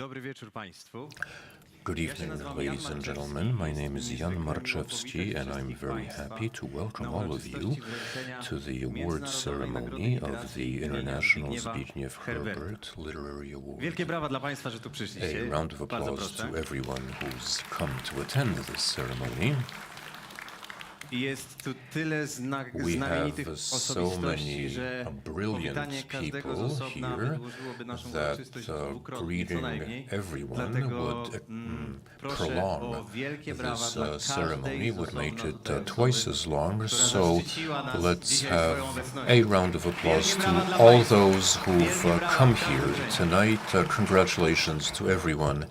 Dobry wieczór Państwu. Good evening, ladies and gentlemen. My name is Jan Marczewski, and I'm very happy to welcome all of you to the award ceremony of the International Zbigniew Herbert Literary Award. Wielkie brawa dla Państwa, że tu przyszliście. A round of applause to everyone who's come to attend this ceremony. Jest tu tyle We znamienitych have so osobistości, że many brilliant powitanie każdego z people osobna here wydłużyłoby naszą that uroczystość dwukrotnie, co greeting najmniej. everyone Dlatego would proszę prolong o wielkie brawa this dla ceremony, każdej z would make osobna it tutaj twice osoby, as long. która So zaszczyciła nas let's dzisiaj have swoją obecnością. a round of applause Wielkie brawa to dla all Państwa. those who've Wielkie brawa come dla here uczestników. tonight. Congratulations to everyone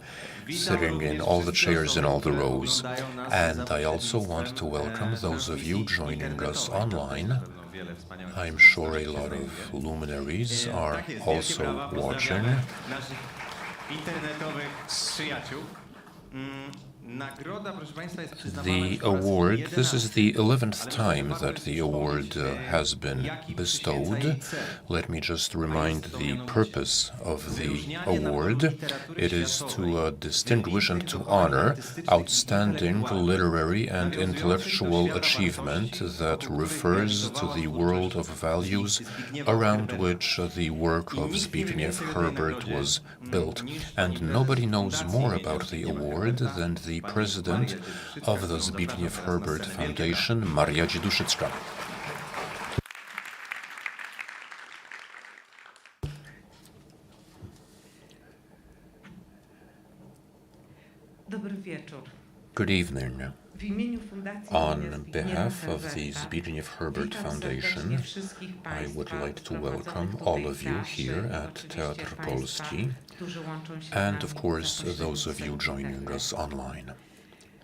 sitting in all the chairs in all the rows. And I also want to welcome those of you joining us online. I'm sure a lot of luminaries are also watching. Naszych internetowych przyjaciół. Nagroda, proszę Państwa, jest przyznawana The award, this is the 11th time that the award has been bestowed. Let me just remind the purpose of the award. It is to distinguish and to honor outstanding literary and intellectual achievement that refers to the world of values around which the work of Zbigniew Herbert was built. And nobody knows more about the award than the president of the Zbigniew Herbert Foundation, Maria Dzieduszycka. Dobry wieczór. Good evening. W imieniu Fundacji On Zbigniewa behalf of the Herberta Zbigniew Herbert witam Foundation, serdecznie wszystkich I państwa would like to welcome zgromadzonych all tutaj of you w klasie, here at oczywiście Teatr państwa, Polski, którzy łączą się z and nami of course za those of you pośrednictwem joining us online.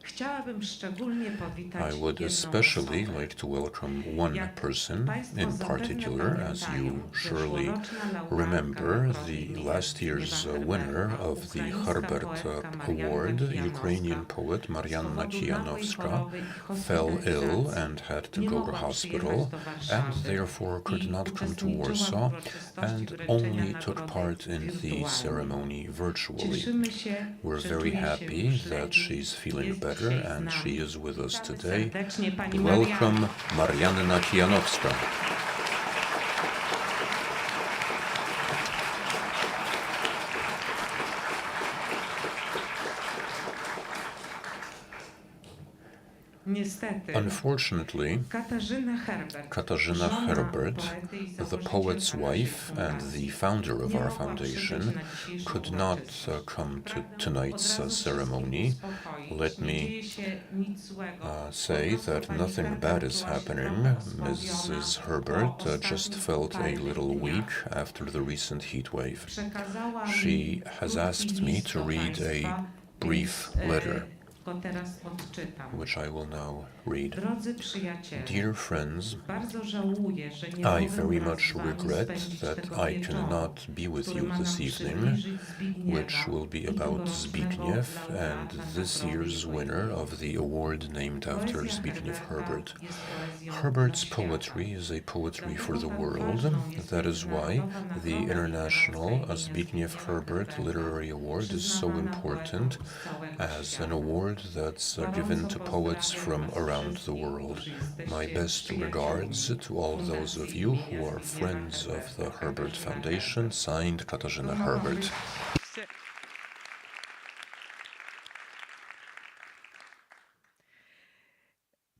Chciałabym szczególnie powitać I would jedną especially osobę. like to welcome one person Państwo in zapewne particular. As you pamiętają, surely zeszłoroczna laureatka remember, nagrody the imienia last year's Zbigniewa winner Herberta, of the ukraińska Herbert poetka Award, Marianna Ukrainian Kijanowska, poet z Marianna powodu nagłej Kijanowska, choroby i fell ill hospitalizacji and had to nie go to mogła hospital przyjechać do and Warszawy therefore could i not come to uczestniczyła w Warsaw uroczystości and wręczenia only took nagrody part in the wirtualnie. ceremony virtually. Cieszymy się, We're że very czuje się happy już that lepiej. she's feeling Jest better dzisiaj z and nami. she is with us Witamy today. serdecznie pani Welcome, Marianna Kijanowska. Niestety, Unfortunately, Katarzyna Herbert, Katarzyna żona Herbert, poety i the założycielka poet's naszej wife and fundacji, the founder of nie our mogła przybyć foundation, na dzisiejszą could not uroczystość. come to Pragnę tonight's od razu ceremony. wszystkich uspokoić. Let Nie me dzieje się nic złego. say Po prostu that pani nothing Herbert bad is czuła się happening. trochę osłabiona Mrs. po Herbert just ostatnich felt a upalnych little dniach. weak after the recent heat wave. Przekazała She mi has krótki asked me list to do read państwa, a brief więc, letter, go teraz odczytam. which I will now read. Drodzy przyjaciele, Dear friends, bardzo żałuję, że nie I mogę very wraz much z wami regret spędzić that tego I wieczoru, cannot be with który you ma nam this evening, przybliżyć Zbigniewa which will be i about tegorocznego Zbigniew and laureata this nagrody year's poetyki. winner of the award named after Poezja Zbigniew Herberta Herbert. jest poezją Herbert's dla świata. poetry is a poetry for the Dlatego tak world. ważną jest That is why międzynarodowa the nagroda International imienia Zbigniew Zbigniewa Herbert Herberta, Literary Award is so przyznawana important poetom z całego as an świata. award that's given to poets from around the world. My best regards to all those of you who are friends of the Herbert Foundation. Signed, Katarzyna Herbert.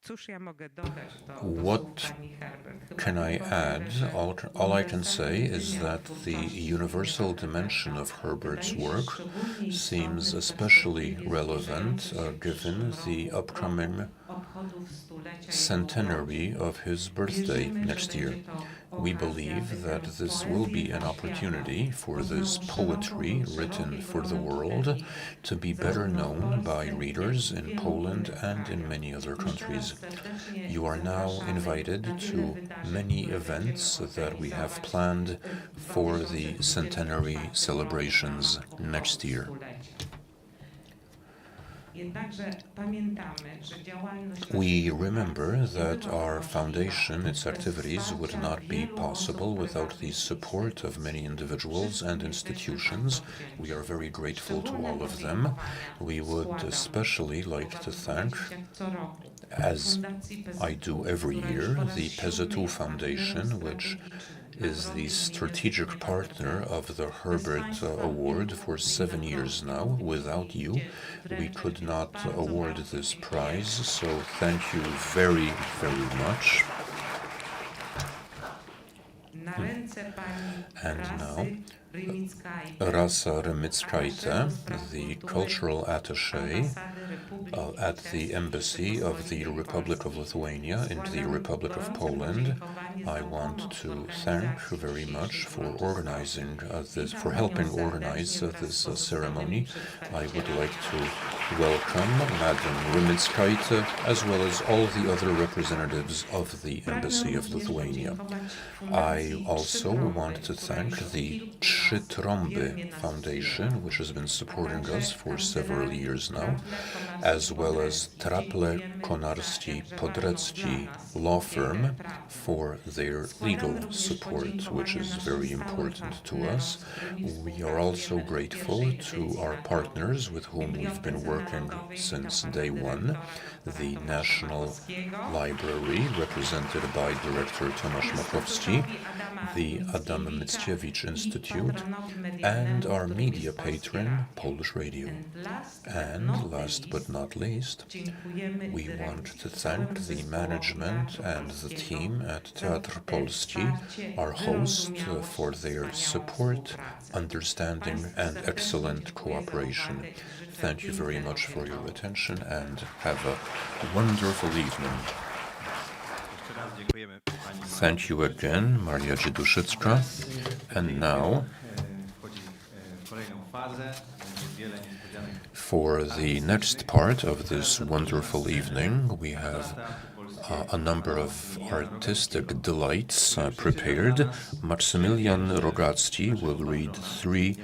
Cóż ja mogę dodać do What słów pani Herbert? Chyba can I tylko add? tyle, że All I can say is uniwersalny that wymiar the twórczości universal Zbigniewa dimension Herberta of Herbert's wydaje się work szczególnie seems istotny w especially perspektywie relevant zbliżających się w given przyszłym the roku upcoming obchodów stulecia jego centenary urodzin. of his birthday Wierzymy, że next year. będzie to We okazja, believe by that tę this poezję will be dla an świata opportunity for poznał this poetry szeroką written for the grono world czytelników, to be better zarówno w known by Polsce, jak i readers w in wielu Poland innych and in krajach. many other Jeszcze countries. raz serdecznie You are now zapraszamy invited na to wiele wydarzeń, many które events będziemy that we have organizować planned w for the 2024 centenary roku celebrations w ramach next obchodów year. stulecia. Jednakże pamiętamy, że działalność We remember that our foundation, its activities, would not be possible without the support of many individuals and institutions. We are very grateful to all of them. We would especially like to thank, as I do every year, the PZU Foundation, which is the strategic partner of the Herbert Award for 7 years now. Without you, we could not award this prize, so thank you very, very much. And now, Rasa Rymickaite, the cultural attaché at the Embassy of the Republic of Lithuania in the Republic of Poland. I want to thank very much for organizing for helping organize this ceremony. I would like to welcome Madam Rymickaite as well as all the other representatives of the Embassy of Lithuania. I also want to thank the Trzy Trąby Foundation, which has been supporting us for several years now, as well as Traple Konarski Podrecki law firm for their legal support, which is very important to us. We are also grateful to our partners with whom we've been working since day one, the National Library, represented by Director Tomasz Makowski, the Adam Mickiewicz Institute, and our media patron, Polish Radio. And last but not least, we want to thank the management and the team at Teatr Polski, our host, for their support, understanding, and excellent cooperation. Thank you very much for your attention and have a wonderful evening. Thank you again, Maria Dzieduszycka. And now, for the next part of this wonderful evening, we have a number of artistic delights prepared. Maksymilian Rogacki will read 3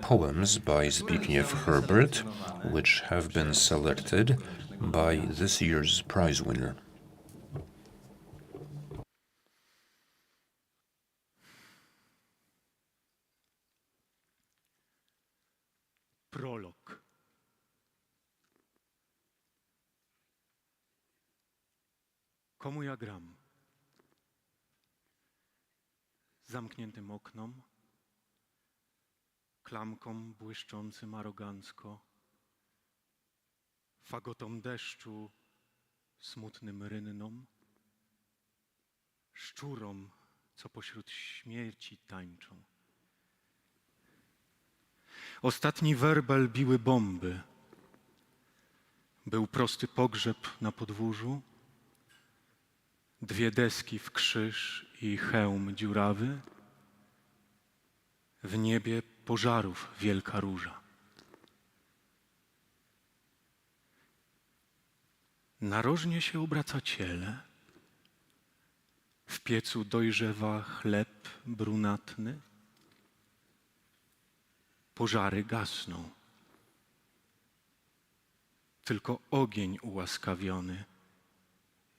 poems by Zbigniew Herbert, which have been selected by this year's prize winner. Prolog. Komu ja gram? Zamkniętym oknom, klamkom błyszczącym arogancko, fagotom deszczu, smutnym rynnom, szczurom, co pośród śmierci tańczą. Ostatni werbel biły bomby. Był prosty pogrzeb na podwórzu, 2 deski w krzyż i hełm dziurawy. W niebie pożarów wielka róża. Narożnie się obraca ciele, w piecu dojrzewa chleb brunatny. Pożary gasną, tylko ogień ułaskawiony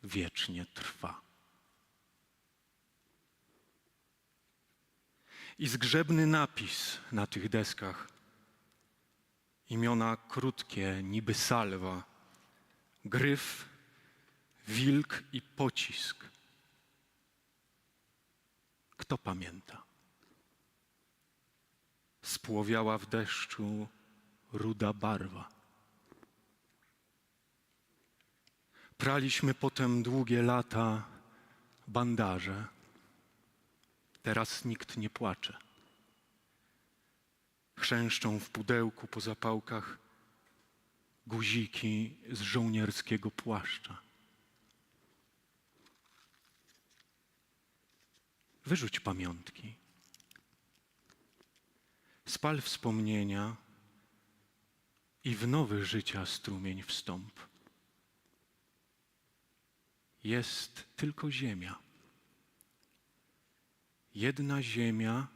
wiecznie trwa. I zgrzebny napis na tych deskach, imiona krótkie, niby salwa, gryf, wilk i pocisk. Kto pamięta? Spłowiała w deszczu ruda barwa. Praliśmy potem długie lata bandaże. Teraz nikt nie płacze. Chrzęszczą w pudełku po zapałkach guziki z żołnierskiego płaszcza. Wyrzuć pamiątki. Spal wspomnienia i w nowy życia strumień wstąp. Jest tylko ziemia. Jedna ziemia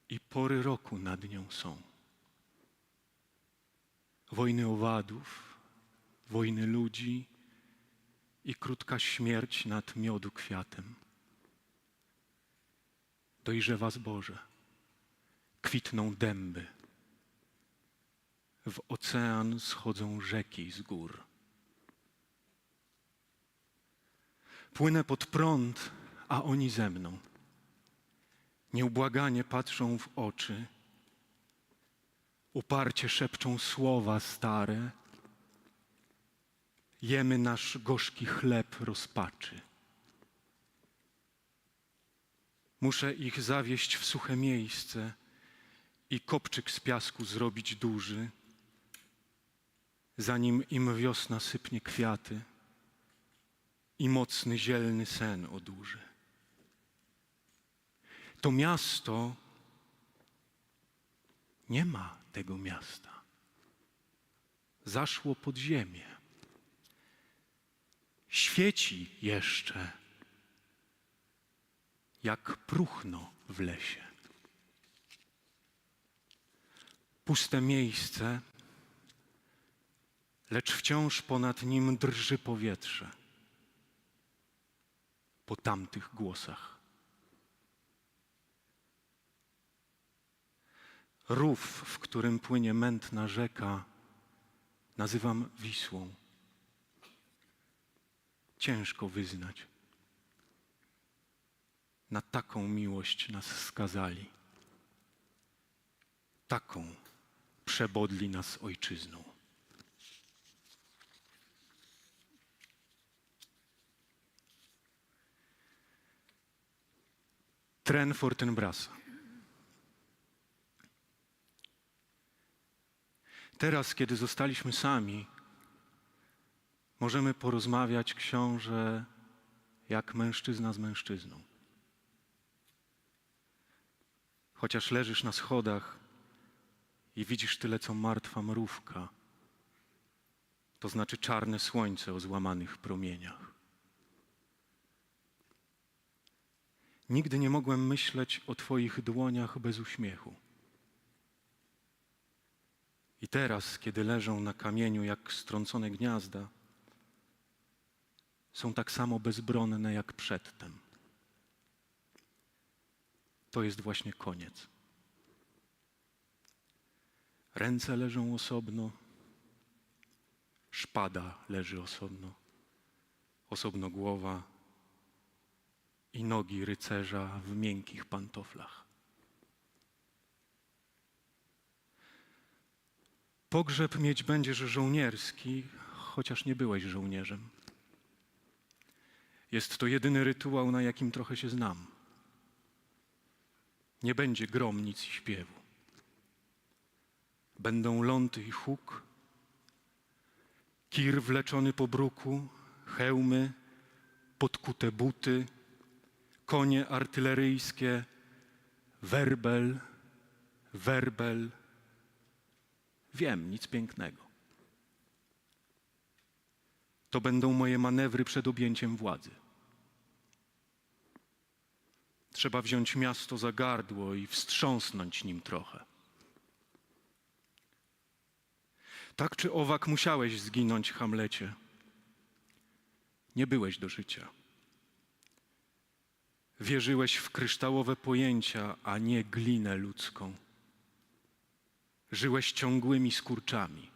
i pory roku nad nią są. wojny owadów, wojny ludzi i krótka śmierć nad miodu kwiatem. Dojrzewa zboże, kwitną dęby, w ocean schodzą rzeki z gór. Płynę pod prąd, a oni ze mną. Nieubłaganie patrzą w oczy, uparcie szepczą słowa stare. Jemy nasz gorzki chleb rozpaczy. Muszę ich zawieść w suche miejsce i kopczyk z piasku zrobić duży, zanim im wiosna sypnie kwiaty i mocny zielny sen odurzy. To miasto, nie ma tego miasta. Zaszło pod ziemię. Świeci jeszcze, jak próchno w lesie. Puste miejsce, lecz wciąż ponad nim drży powietrze. Po tamtych głosach. Rów, w którym płynie mętna rzeka, nazywam Wisłą. Ciężko wyznać. Na taką miłość nas skazali. Taką przebodli nas ojczyzną. Tren Fortinbrasa. Teraz, kiedy zostaliśmy sami, możemy porozmawiać, książę, jak mężczyzna z mężczyzną. Chociaż leżysz na schodach i widzisz tyle, co martwa mrówka, to znaczy czarne słońce o złamanych promieniach. Nigdy nie mogłem myśleć o twoich dłoniach bez uśmiechu. I teraz, kiedy leżą na kamieniu jak strącone gniazda, są tak samo bezbronne jak przedtem. To jest właśnie koniec. Ręce leżą osobno, szpada leży osobno, osobno głowa i nogi rycerza w miękkich pantoflach. Pogrzeb mieć będziesz żołnierski, chociaż nie byłeś żołnierzem. Jest to jedyny rytuał, na jakim trochę się znam. Nie będzie gromnic i śpiewu. Będą ląty i huk, kir wleczony po bruku, hełmy, podkute buty, konie artyleryjskie, werbel, werbel. Wiem, nic pięknego. To będą moje manewry przed objęciem władzy. Trzeba wziąć miasto za gardło i wstrząsnąć nim trochę. Tak czy owak musiałeś zginąć, Hamlecie. Nie byłeś do życia. Wierzyłeś w kryształowe pojęcia, a nie glinę ludzką. Żyłeś ciągłymi skurczami.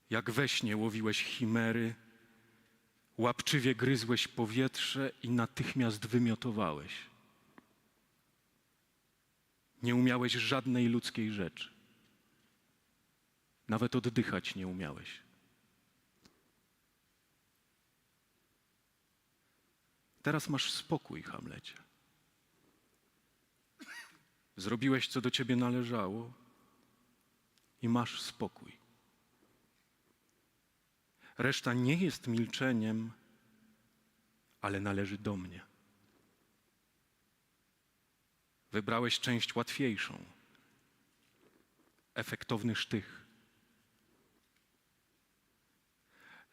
Jak we śnie łowiłeś chimery, łapczywie gryzłeś powietrze i natychmiast wymiotowałeś. Nie umiałeś żadnej ludzkiej rzeczy. Nawet oddychać nie umiałeś. Teraz masz spokój, Hamlecie. Zrobiłeś, co do ciebie należało i masz spokój. Reszta nie jest milczeniem, ale należy do mnie. Wybrałeś część łatwiejszą. Efektowny sztych.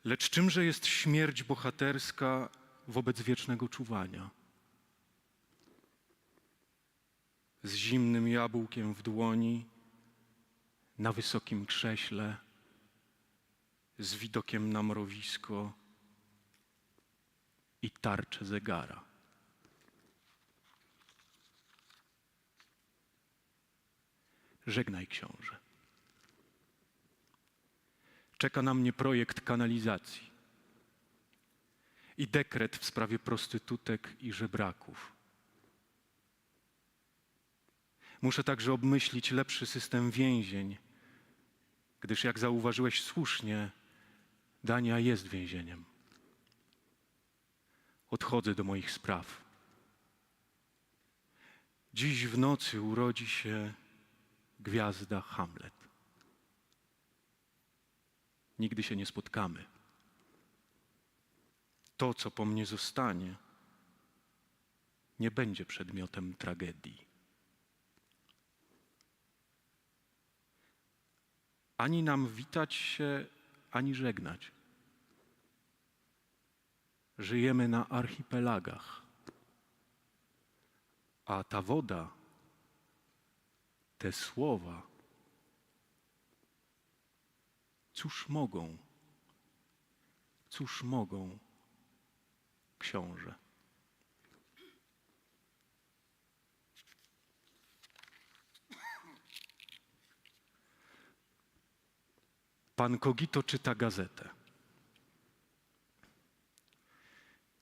Lecz czymże jest śmierć bohaterska wobec wiecznego czuwania? Z zimnym jabłkiem w dłoni, na wysokim krześle, z widokiem na mrowisko i tarczę zegara. Żegnaj, książę. Czeka na mnie projekt kanalizacji i dekret w sprawie prostytutek i żebraków. Muszę także obmyślić lepszy system więzień, gdyż jak zauważyłeś słusznie, Dania jest więzieniem. Odchodzę do moich spraw. Dziś w nocy urodzi się gwiazda Hamlet. Nigdy się nie spotkamy. To, co po mnie zostanie, nie będzie przedmiotem tragedii. Ani nam witać się, ani żegnać. Żyjemy na archipelagach, a ta woda, te słowa, cóż mogą, książę? Pan Kogito czyta gazetę.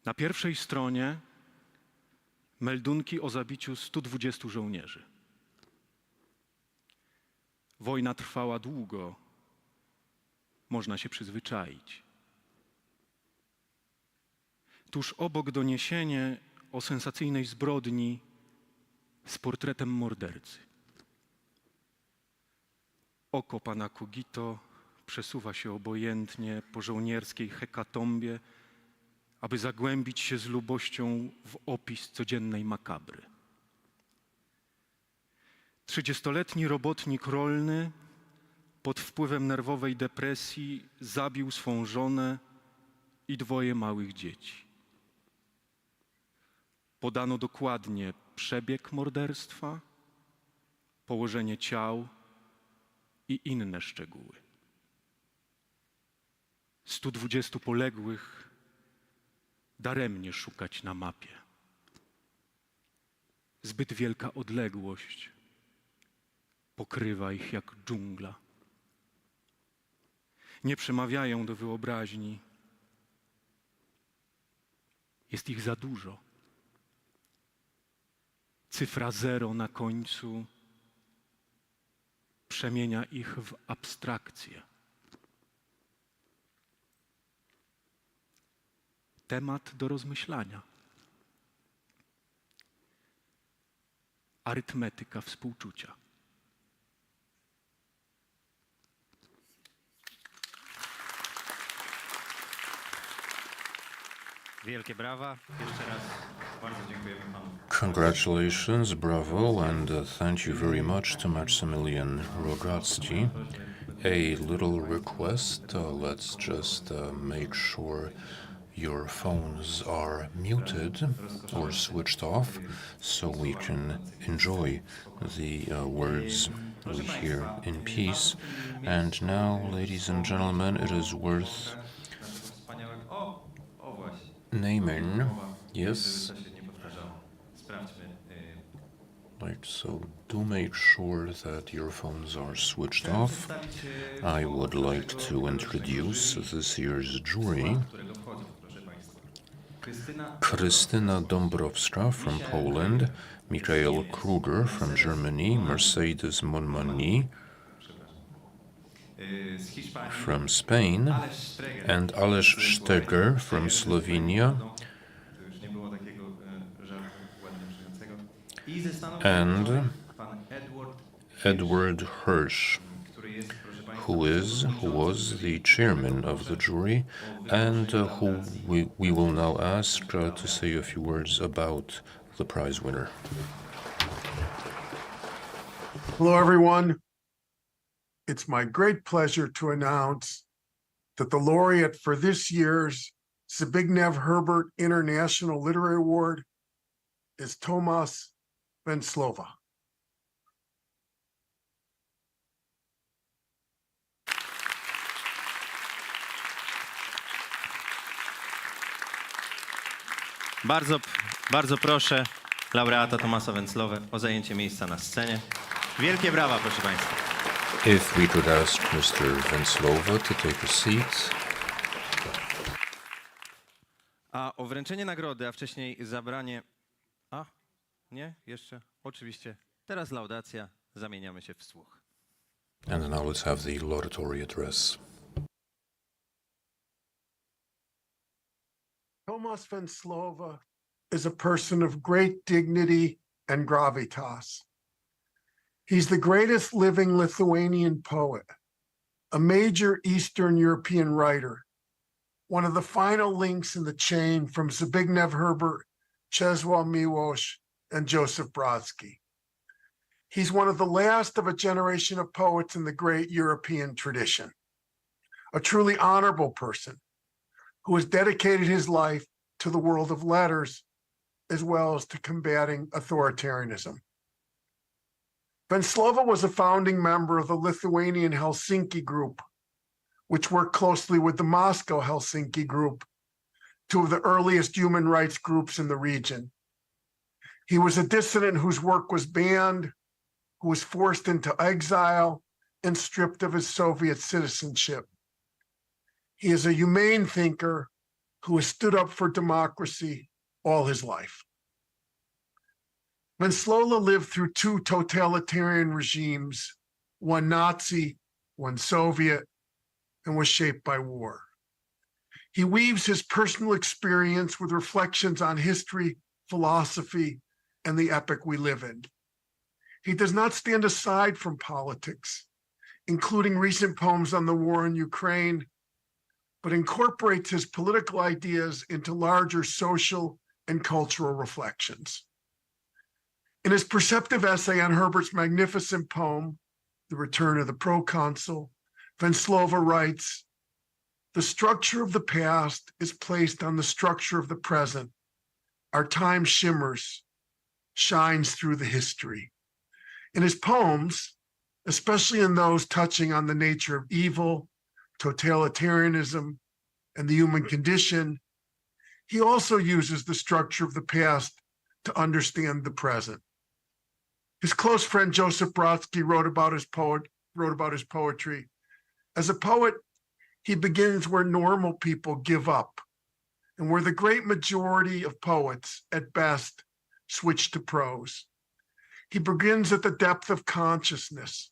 Na pierwszej stronie meldunki o zabiciu 120 żołnierzy. Wojna trwała długo, można się przyzwyczaić. Tuż obok doniesienie o sensacyjnej zbrodni z portretem mordercy. Oko pana Kogito przesuwa się obojętnie po żołnierskiej hekatombie, aby zagłębić się z lubością w opis codziennej makabry. 30-letni robotnik rolny pod wpływem nerwowej depresji zabił swą żonę i 2 małych dzieci. Podano dokładnie przebieg morderstwa, położenie ciał i inne szczegóły. 120 poległych daremnie szukać na mapie. Zbyt wielka odległość pokrywa ich jak dżungla. Nie przemawiają do wyobraźni. Jest ich za dużo. Cyfra 0 na końcu przemienia ich w abstrakcję. Temat do rozmyślania. Arytmetyka współczucia. Wielkie brawa. Jeszcze raz bardzo dziękujemy panu. Congratulations, bravo, and thank you very much to Maximilian Rogacki. A little request, let's just make sure your phones are muted or switched off so we can enjoy the words we hear in peace. And now, ladies and gentlemen, it is worth naming, yes, right, so do make sure that your phones are switched off. I would like to introduce this year's jury. Krystyna Dąbrowska from Poland, Michael Kruger from Germany, Mercedes Monmani from Spain, and Aleš Steger from Slovenia, and Edward Hirsch, who was the chairman of the jury, and who we will now ask to say a few words about the prize winner. Hello, everyone. It's my great pleasure to announce that the laureate for this year's Zbigniew Herbert International Literary Award is Tomasz Venclova. Bardzo proszę laureata Tomasa Venclowę o zajęcie miejsca na scenie. Wielkie brawa, proszę Państwa. If we could ask Mr. Venclova to take a seat. A o wręczenie nagrody, a wcześniej zabranie... A, nie? Jeszcze? Oczywiście. Teraz laudacja. Zamieniamy się w słuch. And now let's have the laudatory address. Tomas Venclova is a person of great dignity and gravitas. He's the greatest living Lithuanian poet, a major Eastern European writer, one of the final links in the chain from Zbigniew Herbert, Czesław Miłosz, and Joseph Brodsky. He's one of the last of a generation of poets in the great European tradition, a truly honorable person who has dedicated his life to the world of letters as well as to combating authoritarianism. Venclova was a founding member of the Lithuanian Helsinki Group, which worked closely with the Moscow Helsinki Group, two of the earliest human rights groups in the region. He was a dissident whose work was banned, who was forced into exile and stripped of his Soviet citizenship. He is a humane thinker who has stood up for democracy all his life. Venclova lived through two totalitarian regimes, one Nazi, one Soviet, and was shaped by war. He weaves his personal experience with reflections on history, philosophy, and the epoch we live in. He does not stand aside from politics, including recent poems on the war in Ukraine, but incorporates his political ideas into larger social and cultural reflections. In his perceptive essay on Herbert's magnificent poem, The Return of the Proconsul, Venclova writes, "The structure of the past is placed on the structure of the present. Our time shimmers, shines through the history." In his poems, especially in those touching on the nature of evil, totalitarianism, and the human condition, he also uses the structure of the past to understand the present. His close friend Joseph Brodsky wrote about his poetry. As a poet, he begins where normal people give up, and where the great majority of poets, at best, switch to prose. He begins at the depth of consciousness,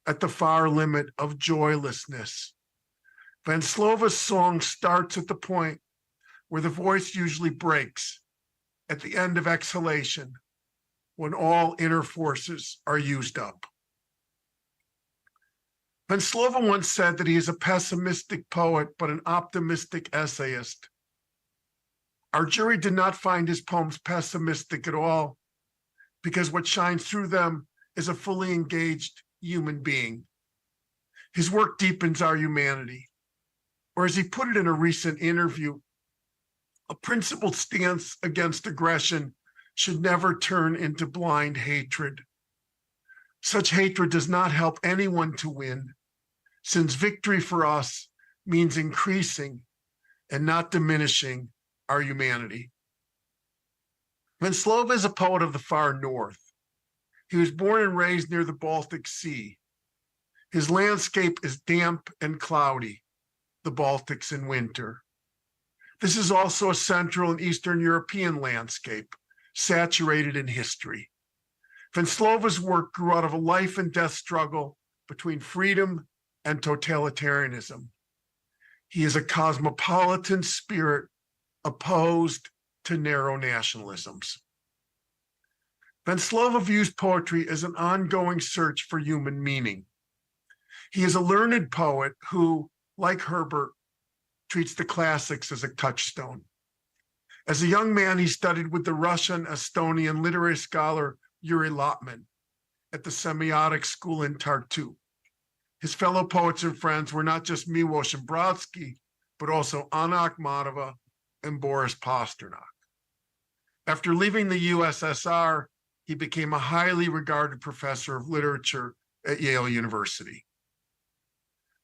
at the far limit of joylessness. Venclova's song starts at the point where the voice usually breaks, at the end of exhalation, when all inner forces are used up. Venclova once said that he is a pessimistic poet, but an optimistic essayist. Our jury did not find his poems pessimistic at all, because what shines through them is a fully engaged human being. His work deepens our humanity. Or as he put it in a recent interview, a principled stance against aggression should never turn into blind hatred. Such hatred does not help anyone to win, since victory for us means increasing and not diminishing our humanity. Venclova is a poet of the far north. He was born and raised near the Baltic Sea. His landscape is damp and cloudy, the Baltics in winter. This is also a Central and Eastern European landscape, saturated in history. Venclova's work grew out of a life and death struggle between freedom and totalitarianism. He is a cosmopolitan spirit opposed to narrow nationalisms. Venclova views poetry as an ongoing search for human meaning. He is a learned poet who, like Herbert, treats the classics as a touchstone. As a young man, he studied with the Russian-Estonian literary scholar Yuri Lotman at the Semiotic School in Tartu. His fellow poets and friends were not just Miłosz and Brodsky, but also Anna Akhmatova and Boris Pasternak. After leaving the USSR, he became a highly regarded professor of literature at Yale University.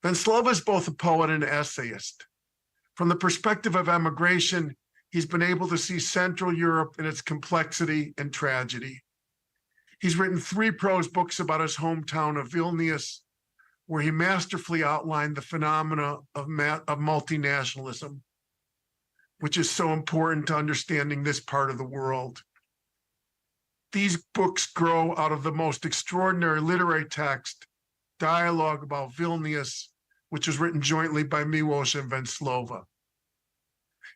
Venclova is both a poet and an essayist. From the perspective of emigration, he's been able to see Central Europe in its complexity and tragedy. He's written 3 prose books about his hometown of Vilnius, where he masterfully outlined the phenomena of multinationalism, which is so important to understanding this part of the world. These books grow out of the most extraordinary literary text, Dialogue about Vilnius, which was written jointly by Miłosz and Venclova.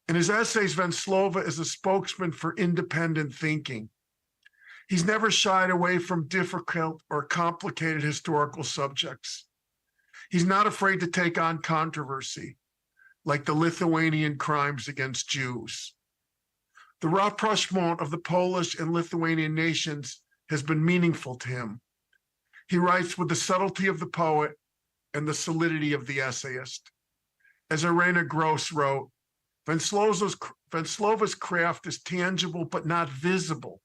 In his essays, Venclova is a spokesman for independent thinking. He's never shied away from difficult or complicated historical subjects. He's not afraid to take on controversy, like the Lithuanian crimes against Jews. The rapprochement of the Polish and Lithuanian nations has been meaningful to him. He writes with the subtlety of the poet and the solidity of the essayist. As Irena Gross wrote, Venclova's craft is tangible but not visible,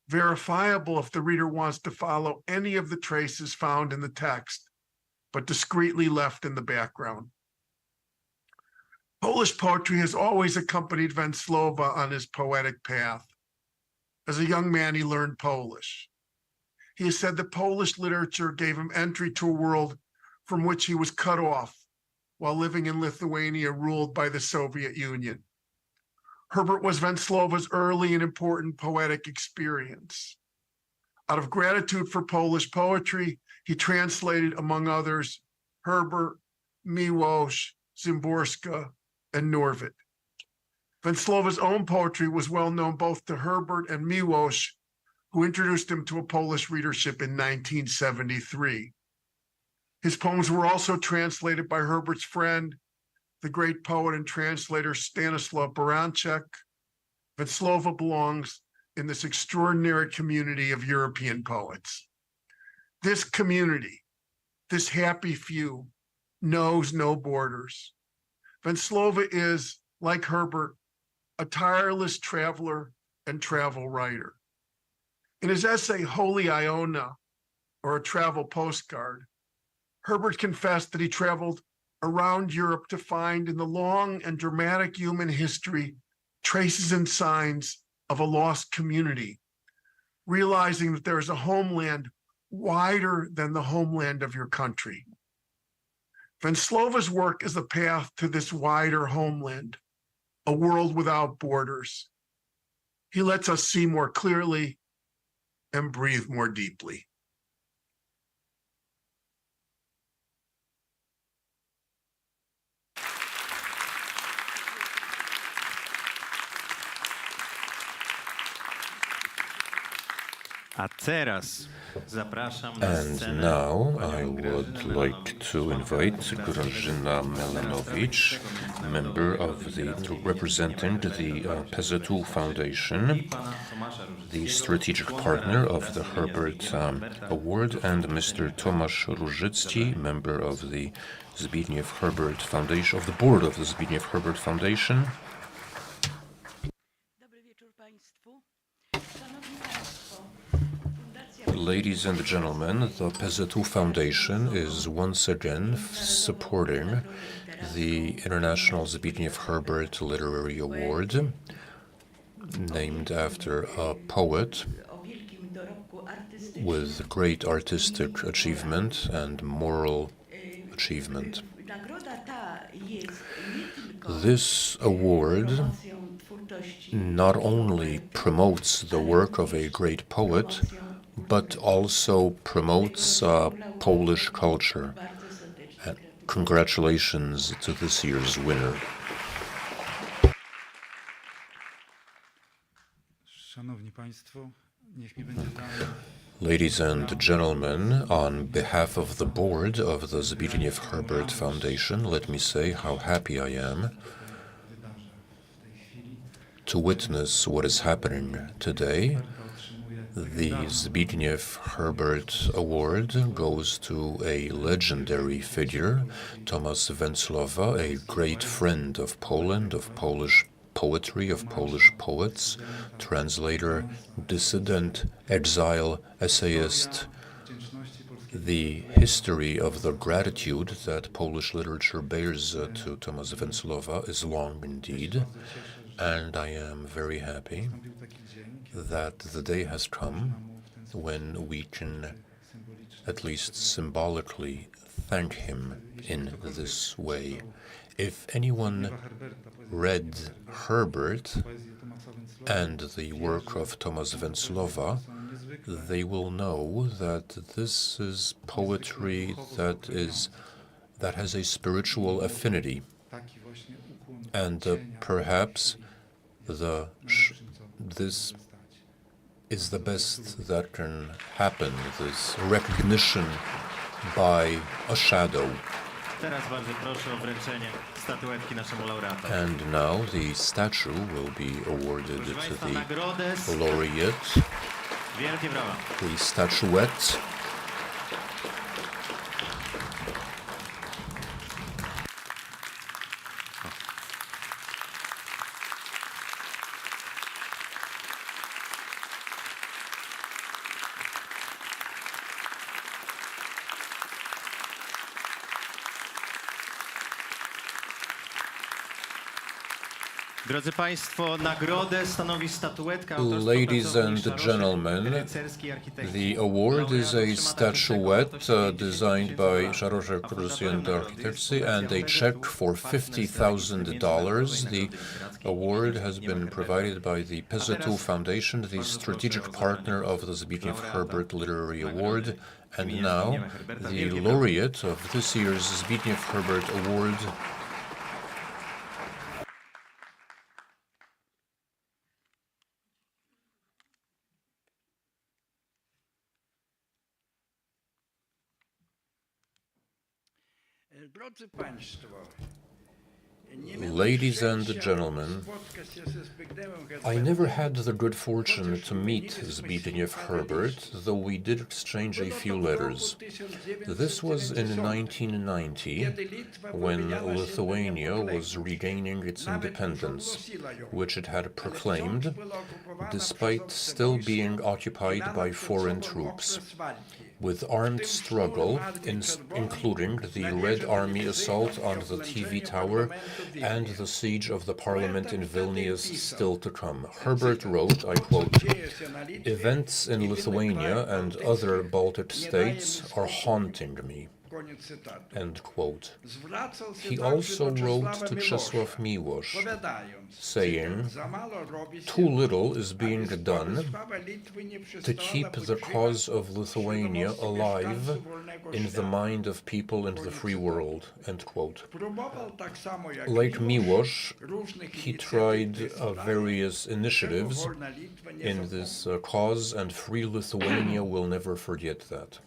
verifiable if the reader wants to follow any of the traces found in the text, but discreetly left in the background. Polish poetry has always accompanied Venclova on his poetic path. As a young man, he learned Polish. He has said that Polish literature gave him entry to a world from which he was cut off while living in Lithuania ruled by the Soviet Union. Herbert was Venclova's early and important poetic experience. Out of gratitude for Polish poetry, he translated, among others, Herbert, Miłosz, Szymborska, and Norwid. Venclova's own poetry was well known both to Herbert and Miłosz, who introduced him to a Polish readership in 1973. His poems were also translated by Herbert's friend, the great poet and translator Stanislaw Baranczyk. Venclova belongs in this extraordinary community of European poets. This community, this happy few, knows no borders. Venclova is, like Herbert, a tireless traveler and travel writer. In his essay, Holy Iona, or a travel postcard, Herbert confessed that he traveled around Europe to find in the long and dramatic human history traces and signs of a lost community, realizing that there is a homeland wider than the homeland of your country. Venclova's work is a path to this wider homeland, a world without borders. He lets us see more clearly and breathe more deeply. A teraz zapraszam na And scenę now I panią would Grażynę like to invite Grażyna Melanowicz, member of representing the PZU Foundation, i pana Tomasza the Różyckiego, strategic partner of the Herbert Award, and Mr. Tomasz Różycki, member of the Zbigniew Herbert Foundation, of the board of the Zbigniew Herbert Foundation. Dobry wieczór Państwu. Szanowni Państwo, Ladies and gentlemen, the PZU Foundation is once again supporting the International Zbigniew Herbert Literary Award, named after a poet o wielkim dorobku artystycznym. with great artistic achievement and moral achievement. Nagroda ta jest nie tylko This award promocją twórczości, not only promotes the work of a great poet, but also promotes Polish culture. bardzo serdecznie And congratulations to this year's winner. Szanowni Państwo, niech mi będzie dane Ladies and gentlemen, on behalf of the board of the Zbigniew Herbert Foundation, let me say how happy I am wydarza w tej chwili. to witness what is happening today. Herbert otrzymuje The Zbigniew Herbert Award goes to a legendary figure, Tomasz Venclova, a great friend of Poland, of Polish poetry, of Polish poets, translator, dissident, exile, essayist. wdzięczności polskiego The history of the gratitude that Polish literature bears to Tomasz Venclova is long indeed. bardzo cieszę, And I am very happy nastąpił taki dzień, kiedy that the day has come można mu w ten sposób when we can symbolicznie at least symbolically thank him in this way. If anyone Zbigniewa Herberta, read Herbert poezję Tomasa Wencława, and the work of Thomas Venclova, są niezwykłe. they will know that this is poetry that has a spiritual affinity, Taki właśnie ukłon and cienia perhaps najlepszym, co this może stać. is the best that can happen, this recognition by a shadow. Teraz bardzo proszę o wręczenie statuetki naszemu laureatowi. And now the statue will be awarded Proszę to Państwa, the nagrodę, laureate, wielkie brawa. the statuette. Drodzy Państwo, nagrodę stanowi statuetka autorstwa Ladies pracowni and Szaroszek, gentlemen, rycerskiej architekci. the award is a Laureat otrzyma także czek o statuette wartości 10 designed 000 by dolarów. Szaroszek A fundatorem Prussian nagrody Architecture jest and a Fundacja check for Herbert, partner strategiczny $50,000. Międzynarodowej The Nagrody Literackiej award has Zbigniewa been Herberta. provided by the PZU Foundation, the strategic partner of the Zbigniew Herbert Literary Award. And now, the laureate of this year's Zbigniew Herbert Award, Drodzy Państwo, ladies and gentlemen, I never had the good fortune to meet Zbigniew Herbert, though we did exchange a few letters. This was in 1990, when Lithuania was regaining its independence, which it had proclaimed, despite still being occupied by foreign troops. With armed struggle, including the Red Army assault on the TV tower and the siege of the parliament in Vilnius still to come. Herbert wrote, I quote, "Events in Lithuania and other Baltic states are haunting me." End quote. He also wrote to Czesław Miłosz, saying, "Too little is being done to keep the cause of Lithuania alive in the mind of people in the free world." End quote. Like Miłosz, he tried various initiatives in this cause, and Free Lithuania will never forget that.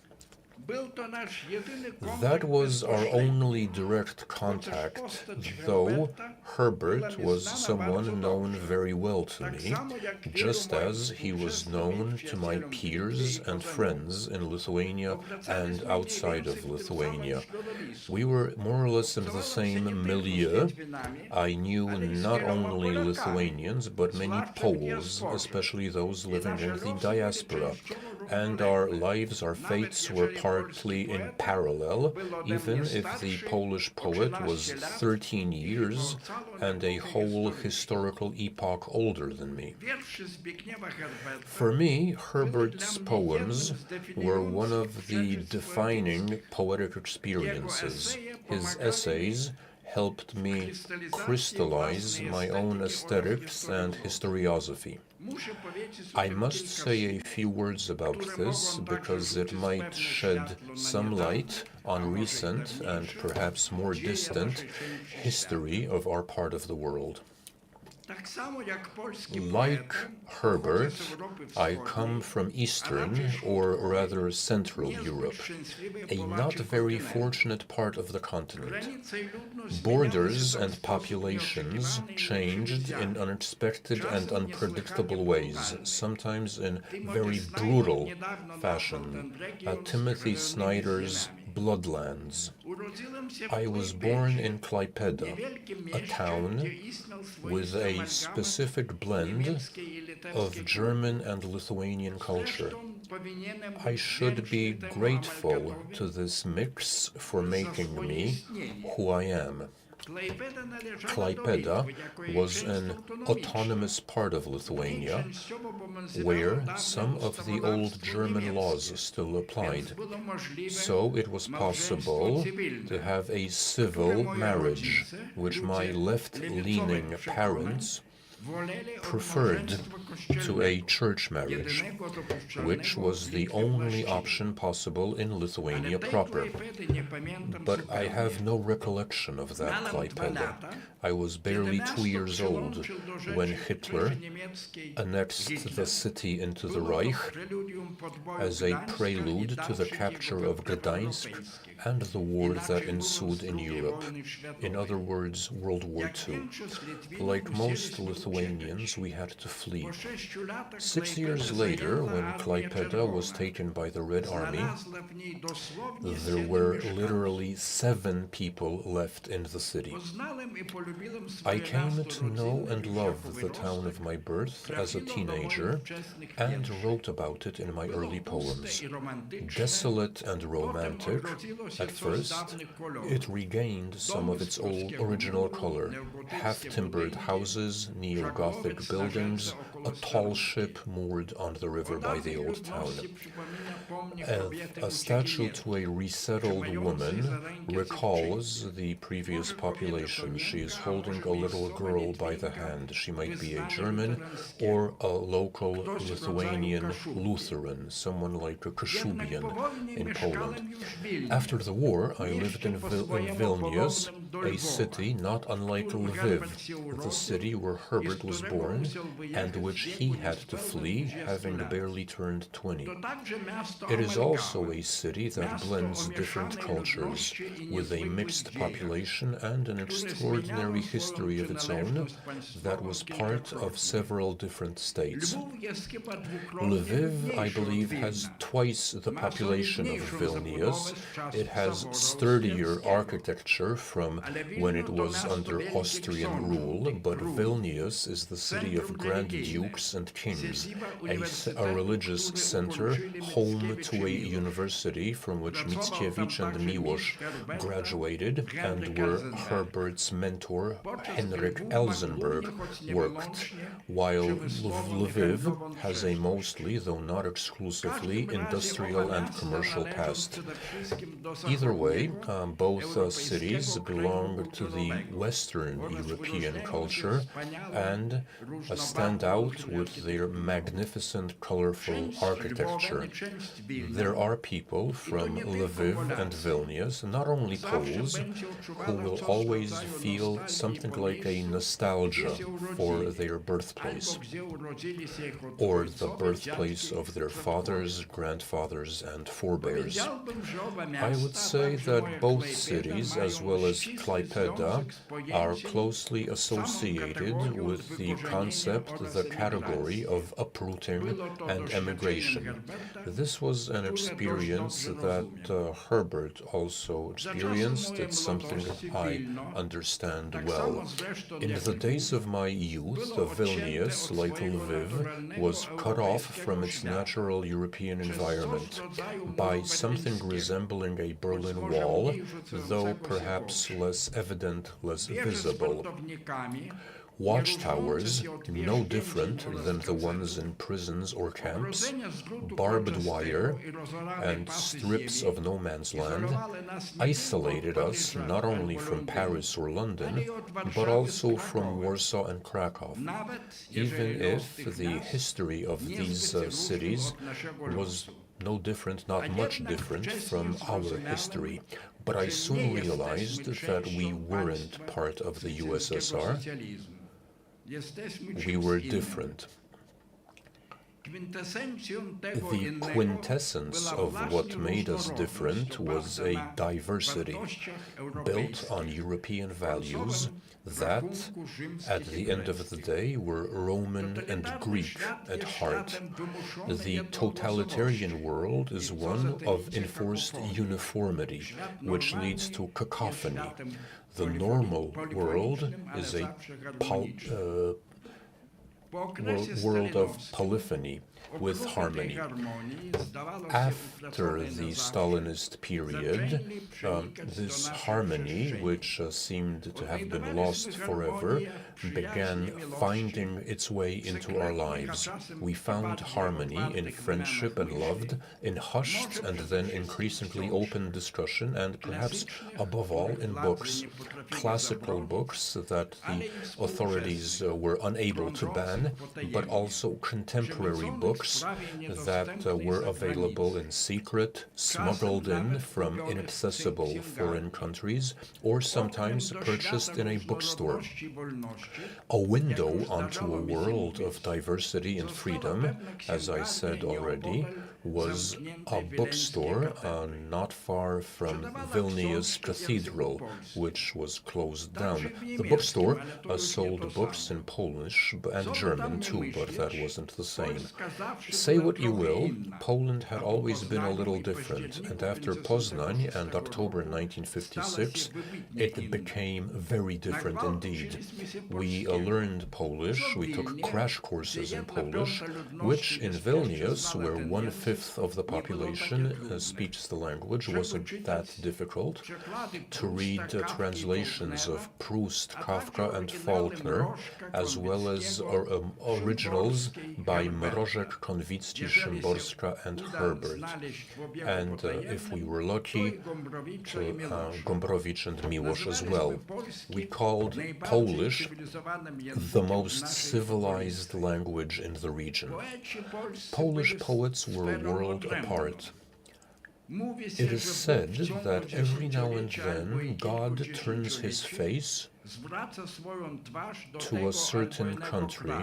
That was our only direct contact, though Herbert was someone known very well to me, just as he was known to my peers and friends in Lithuania and outside of Lithuania. We were more or less in the same milieu. I knew not only Lithuanians, but many Poles, especially those living in the diaspora, and our lives, our fates were partly in parallel, even if the Polish poet was 13 years and a whole historical epoch older than me. For me, Herbert's poems were one of the defining poetic experiences. His essays helped me crystallize my own aesthetics and historiosophy. I must say a few words about this because it might shed some light on recent and perhaps more distant history of our part of the world. Like Herbert, I come from Eastern, or rather Central Europe, a not very fortunate part of the continent. Borders and populations changed in unexpected and unpredictable ways, sometimes in very brutal fashion. Timothy Snyder's Bloodlands. I was born in Klaipeda, a town with a specific blend of German and Lithuanian culture. I should be grateful to this mix for making me who I am. Klaipėda was an autonomous part of Lithuania where some of the old German laws still applied. So it was possible to have a civil marriage, which my left-leaning parents preferred to a church marriage, which was the only option possible in Lithuania proper. But I have no recollection of that Klaipėda. I was barely 2 years old when Hitler annexed the city into the Reich as a prelude to the capture of Gdańsk and the war that ensued in Europe. In other words, World War II. Like most Lithuanians, we had to flee. 6 years later, when Klaipėda was taken by the Red Army, there were literally 7 people left in the city. I came to know and love the town of my birth as a teenager and wrote about it in my early poems. Desolate and romantic, at first, it regained some of its old original color. Half-timbered houses, neo-Gothic buildings, a tall ship moored on the river by the old town. A statue to a resettled woman recalls the previous population. She is holding a little girl by the hand. She might be a German or a local Lithuanian Lutheran, someone like a Kashubian in Poland. After the war, I lived in Vilnius, a city not unlike Lviv, the city where Herbert was born and which he had to flee, having barely turned 20. It is also a city that blends different cultures, with a mixed population and an extraordinary history of its own that was part of several different states. Lviv, I believe, has twice the population of Vilnius. It has sturdier architecture from when it was under Austrian rule, but Vilnius is the city of grand dukes and kings, a religious center, home to a university from which Mickiewicz and Miłosz graduated and where Herbert's mentor, Henryk Elzenberg, worked, while Lviv has a mostly, though not exclusively, industrial and commercial past. Either way, both cities belong to the Western European culture and stand out with their magnificent, colorful architecture. There are people from Lviv and Vilnius, not only Poles, who will always feel something like a nostalgia for their birthplace, or the birthplace of their fathers, grandfathers, and forebears. I would say that both cities, as well as Klaipėda, are closely associated with the concept, the category of uprooting and emigration. This was an experience that Herbert also experienced. It's something I understand well. In the days of my youth, Vilnius, like Lviv, was cut off from its natural European environment by something resembling a Berlin Wall, though perhaps less evident, less visible. Watchtowers, no different than the ones in prisons or camps, barbed wire, and strips of no man's land isolated us not only from Paris or London, but also from Warsaw and Krakow. Even if the history of these cities was no different, not much different from our history. But I soon realized that we weren't part of the USSR. We were different. The quintessence of what made us different was a diversity built on European values that, at the end of the day, were Roman and Greek at heart. The totalitarian world is one of enforced uniformity, which leads to cacophony. The normal world is a world of polyphony, with harmony. After the Stalinist period, this harmony, which seemed to have been lost forever, began finding its way into our lives. We found harmony in friendship and love, in hushed and then increasingly open discussion, and perhaps above all in books. Classical books that the authorities were unable to ban, but also contemporary books that were available in secret, smuggled in from inaccessible foreign countries, or sometimes purchased in a bookstore. A window onto a world of diversity and freedom, as I said already, was a bookstore not far from Vilnius Cathedral, which was closed down. The bookstore sold books in Polish and German too, but that wasn't the same. Say what you will, Poland had always been a little different, and after Poznań and October 1956, it became very different indeed. We learned Polish, we took crash courses in Polish, which in Vilnius, where 1/5 of the population speaks the language, wasn't that difficult. To read translations of Proust, Kafka, and Faulkner, as well as originals by Mrożek, Konwicki, Szymborska, and Herbert. And if we were lucky, to Gombrowicz and Miłosz as well. We called Polish the most civilized language in the region. Polish poets were a world apart. It is said that every now and then God turns his face to a certain country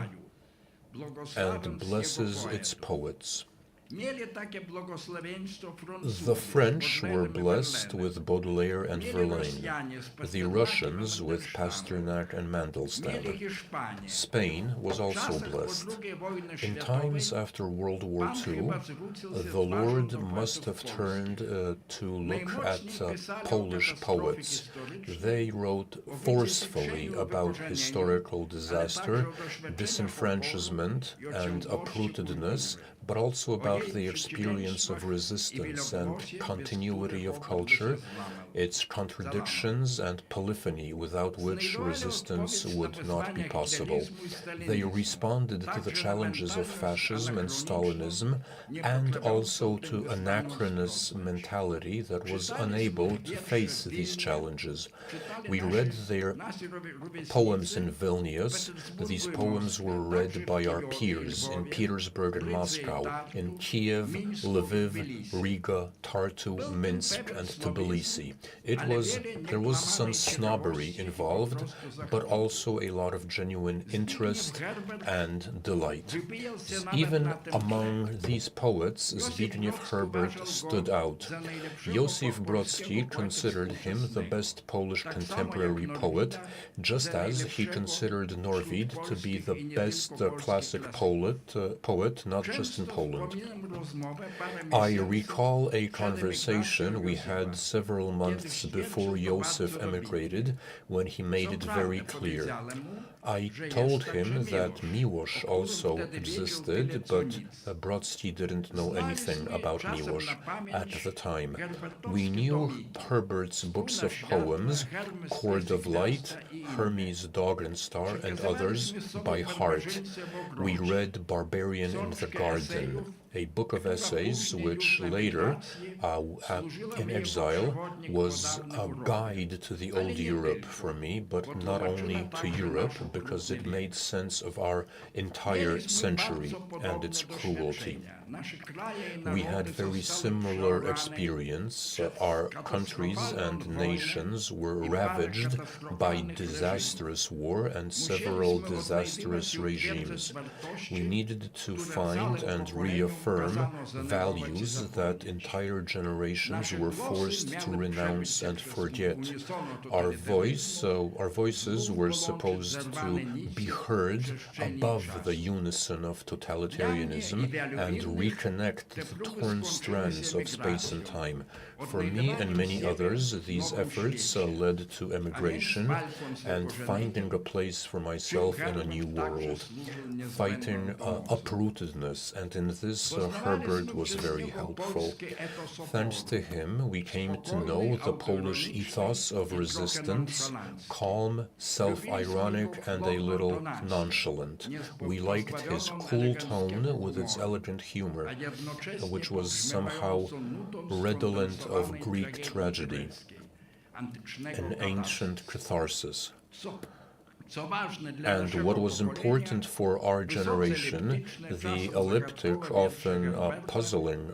and blesses its poets. The French were blessed with Baudelaire and Verlaine, the Russians with Pasternak and Mandelstam. Spain was also blessed. In times after World War II, the Lord must have turned to look at Polish poets. They wrote forcefully about historical disaster, disenfranchisement, and uprootedness, but also about the experience of resistance and continuity of culture, its contradictions and polyphony without which resistance would not be possible. They responded to the challenges of fascism and Stalinism, and also to anachronous mentality that was unable to face these challenges. We read their poems in Vilnius. These poems were read by our peers in Petersburg and Moscow, in Kiev, Lviv, Riga, Tartu, Minsk, and Tbilisi. There was some snobbery involved, but also a lot of genuine interest and delight. Even among these poets, Zbigniew Herbert stood out. Josif Brodsky considered him the best Polish contemporary poet, just as he considered Norwid to be the best classic poet, not just in Poland. I recall a conversation we had several months before Josif emigrated, when he made it very clear. I told him that Miłosz also existed, but Brodsky didn't know anything about Miłosz at the time. We knew Herbert's books of poems, Chord of Light, Hermes' Dog and Star, and others, by heart. We read Barbarian in the Garden, a book of essays which later, in exile, was a guide to the old Europe for me, but not only to Europe, because it made sense of our entire century and its cruelty. We had very similar experience. Our countries and nations were ravaged by disastrous war and several disastrous regimes. We needed to find and reaffirm values that entire generations were forced to renounce and forget. Our voices were supposed to be heard above the unison of totalitarianism and reconnect the torn strands of space and time. For me and many others, these efforts led to emigration and finding a place for myself in a new world, fighting uprootedness, and in this Herbert was very helpful. Thanks to him, we came to know the Polish ethos of resistance, calm, self-ironic, and a little nonchalant. We liked his cool tone with its elegant humor, which was somehow redolent of Greek tragedy, an ancient catharsis. And what was important for our generation, the elliptic, often puzzling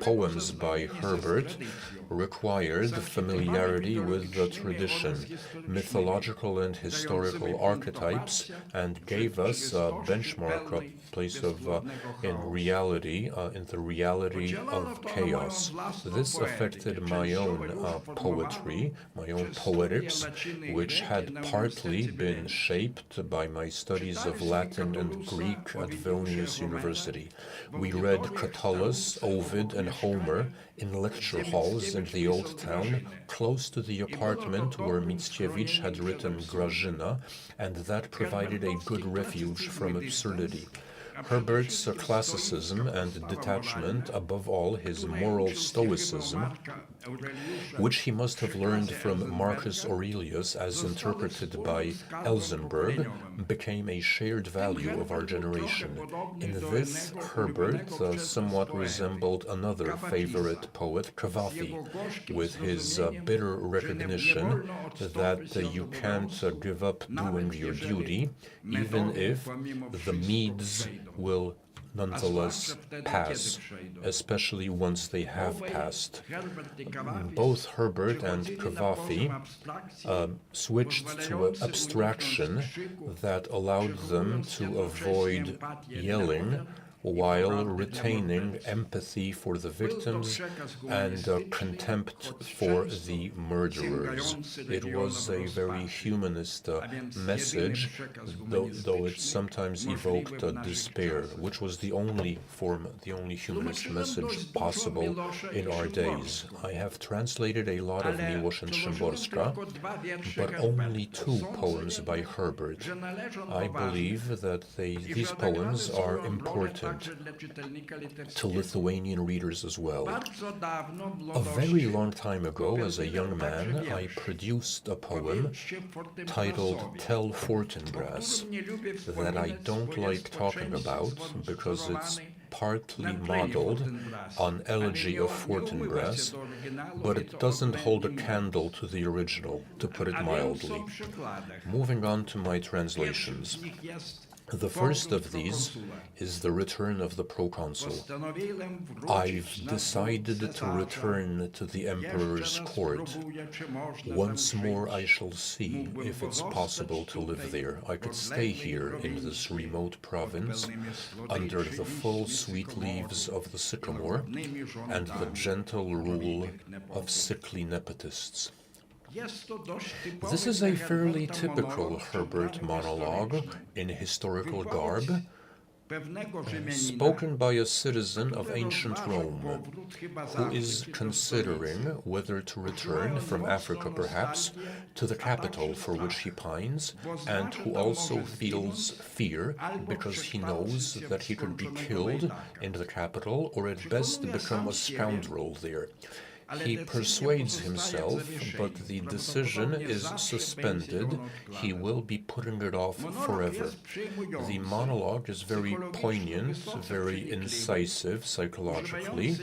poems by Herbert required familiarity with the tradition, mythological and historical archetypes, and gave us a benchmark, a place of in the reality of chaos. This affected my own poetry, my own poetics, which had partly been shaped by my studies of Latin and Greek at Vilnius University. We read Catullus, Ovid, and Homer in lecture halls in the Old Town, close to the apartment where Mickiewicz had written Grażyna, and that provided a good refuge from absurdity. Herbert's classicism and detachment, above all his moral stoicism, which he must have learned from Marcus Aurelius as interpreted by Elsenberg, became a shared value of our generation. In this, Herbert somewhat resembled another favorite poet, Cavafy, with his bitter recognition that you can't give up doing your duty, even if the Medes will nonetheless pass, especially once they have passed. Both Herbert and Cavafy switched to an abstraction that allowed them to avoid yelling while retaining empathy for the victims and contempt for the murderers. It was a very humanist message, though it sometimes evoked despair, which was the only humanist message possible in our days. I have translated a lot of Miłosz and Szymborska, but only 2 poems by Herbert. I believe that these poems are important to Lithuanian readers as well. A very long time ago, as a young man, I produced a poem titled Tell Fortinbras that I don't like talking about because it's partly modeled on Elegy of Fortinbras, but it doesn't hold a candle to the original, to put it mildly. Moving on to my translations. The first of these is the return of the proconsul. I've decided to return to the emperor's court. Once more I shall see if it's possible to live there. I could stay here in this remote province under the full sweet leaves of the sycamore and the gentle rule of sickly nepotists. This is a fairly typical Herbert monologue in historical garb, spoken by a citizen of ancient Rome, who is considering whether to return from Africa perhaps to the capital for which he pines, and who also feels fear because he knows that he could be killed in the capital or at best become a scoundrel there. He persuades himself, but the decision is suspended. He will be putting it off forever. The monologue is very poignant, very incisive psychologically,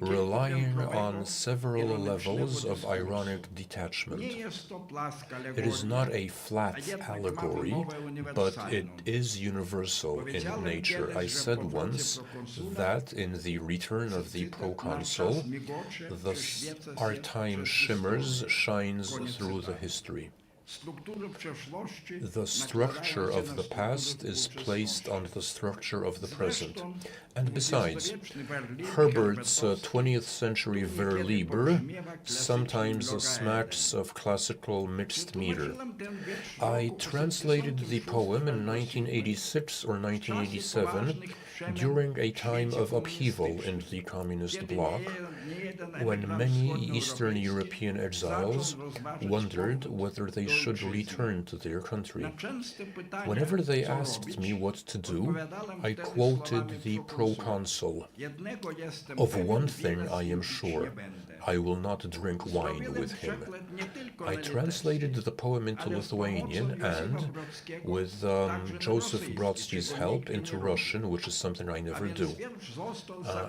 relying on several levels of ironic detachment. It is not a flat allegory, but it is universal in nature. I said once that in The Return of the Proconsul, our time shimmers, shines through the history. The structure of the past is placed on the structure of the present. And besides, Herbert's 20th century vers libre sometimes smacks of classical mixed meter. I translated the poem in 1986 or 1987 during a time of upheaval in the communist bloc, when many Eastern European exiles wondered whether they should return to their country. Whenever they asked me what to do, I quoted the proconsul. Of one thing I am sure, I will not drink wine with him. I translated the poem into Lithuanian and, with Joseph Brodsky's help, into Russian, which is something I never do.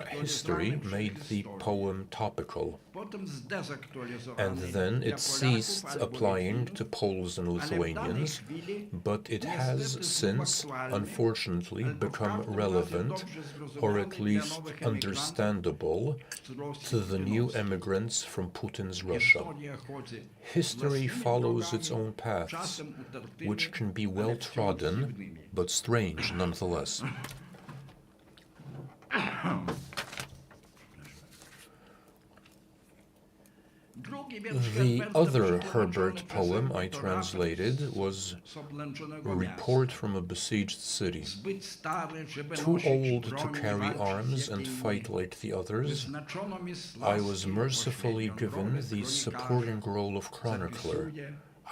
History made the poem topical, and then it ceased applying to Poles and Lithuanians, but it has since, unfortunately, become relevant, or at least understandable, to the new immigrants from Putin's Russia. History follows its own paths, which can be well trodden, but strange nonetheless. The other Herbert poem I translated was a report from a besieged city. Too old to carry arms and fight like the others, I was mercifully given the supporting role of chronicler.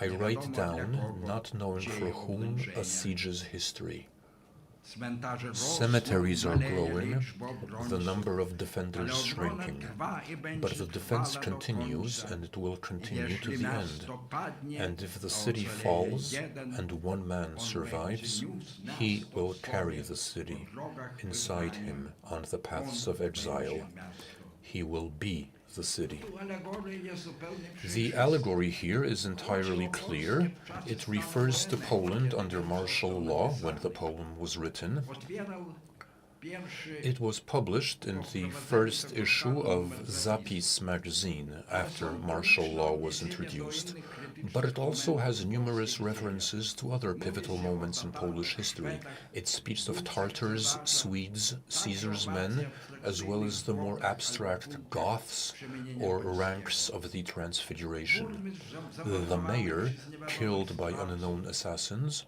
I write down, not knowing for whom, a siege's history. Cemeteries are growing, the number of defenders shrinking. But the defense continues, and it will continue to the end. And if the city falls, and one man survives, he will carry the city inside him on the paths of exile. He will be the city. The allegory here is entirely clear. It refers to Poland under martial law when the poem was written. It was published in the first issue of Zapis magazine after martial law was introduced, but it also has numerous references to other pivotal moments in Polish history. It speaks of Tartars, Swedes, Caesar's men, as well as the more abstract Goths, or ranks of the Transfiguration. The mayor, killed by unknown assassins,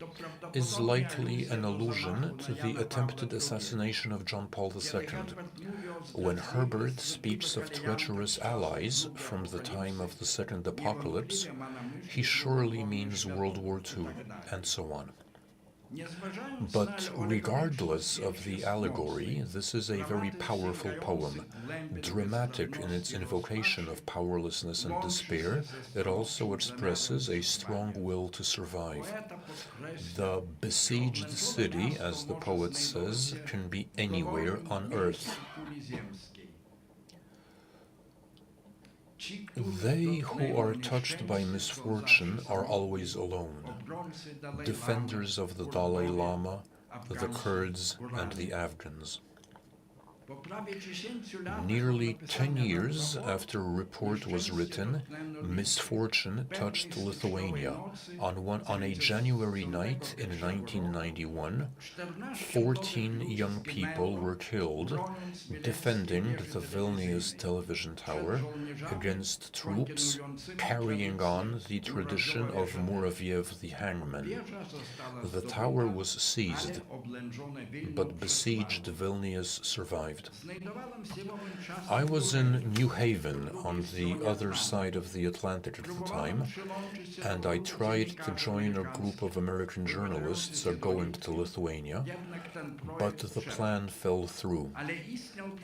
is likely an allusion to the attempted assassination of John Paul II. When Herbert speaks of treacherous allies from the time of the Second Apocalypse, he surely means World War II, and so on. But regardless of the allegory, this is a very powerful poem. Dramatic in its invocation of powerlessness and despair, it also expresses a strong will to survive. The besieged city, as the poet says, can be anywhere on earth. They who are touched by misfortune are always alone. Defenders of the Dalai Lama, the Kurds, and the Afghans. Nearly 10 years after a report was written, misfortune touched Lithuania. On a January night in 1991, 14 young people were killed defending the Vilnius television tower against troops carrying on the tradition of Muraviev the hangman. The tower was seized, but besieged Vilnius survived. I was in New Haven on the other side of the Atlantic at the time, and I tried to join a group of American journalists going to Lithuania, but the plan fell through.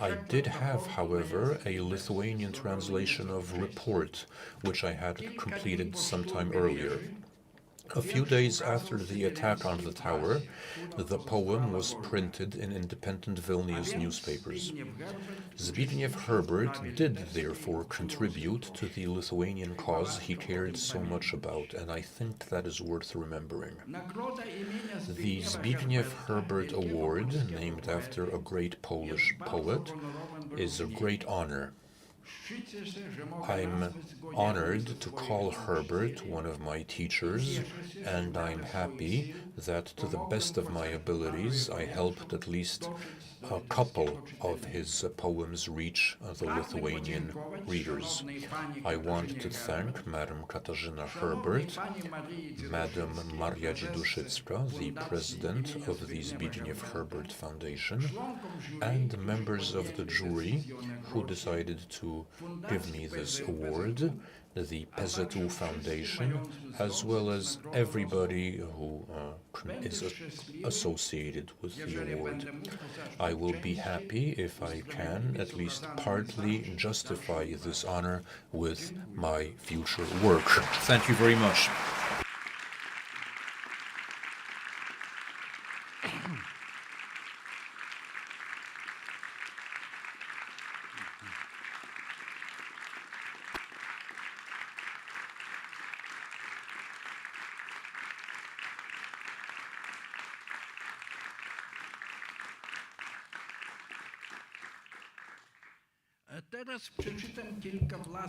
I did have, however, a Lithuanian translation of Report, which I had completed sometime earlier. A few days after the attack on the tower, the poem was printed in independent Vilnius newspapers. Zbigniew Herbert did therefore contribute to the Lithuanian cause he cared so much about, and I think that is worth remembering. The Zbigniew Herbert Award, named after a great Polish poet, is a great honor. I'm honored to call Herbert one of my teachers, and I'm happy that to the best of my abilities I helped at least a couple of his poems reach the Lithuanian readers. I want to thank Madam Katarzyna Herbert, Madam Maria Dziduszycka, the president of the Zbigniew Herbert Foundation, and members of the jury who decided to give me this award, the PZU Foundation, as well as everybody who is associated with the award. I will be happy if I can at least partly justify this honor with my future work. Thank you very much.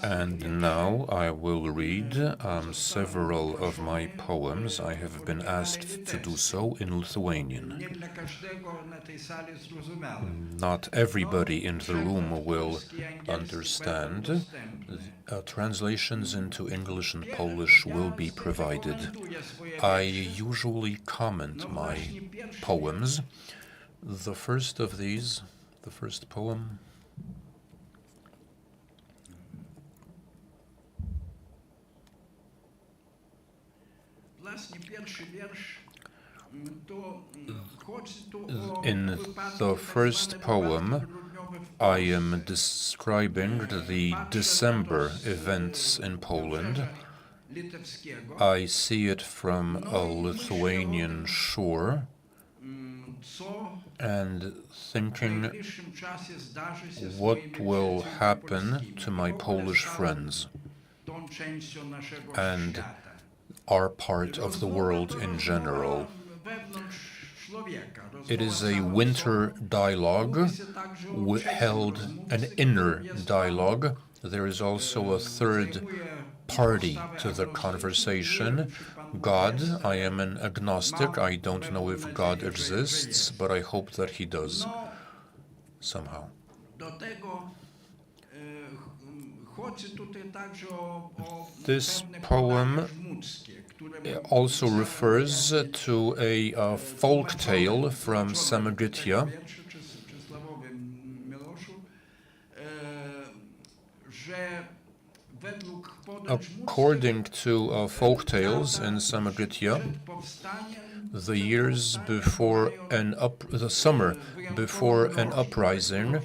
And now I will read several of my poems. I have been asked to do so in Lithuanian. Not everybody in the room will understand. Translations into English and Polish will be provided. I usually comment my poems. The first of these, the first poem, in the first poem, I am describing the December events in Poland. I see it from a Lithuanian shore and thinking what will happen to my Polish friends and our part of the world in general. It is a winter dialogue, held an inner dialogue. There is also a third party to the conversation. God. I am an agnostic. I don't know if God exists, but I hope that he does somehow. This poem also refers to a folk tale from Samogitya. According to folk tales in Samogitya, the years before the summer before an uprising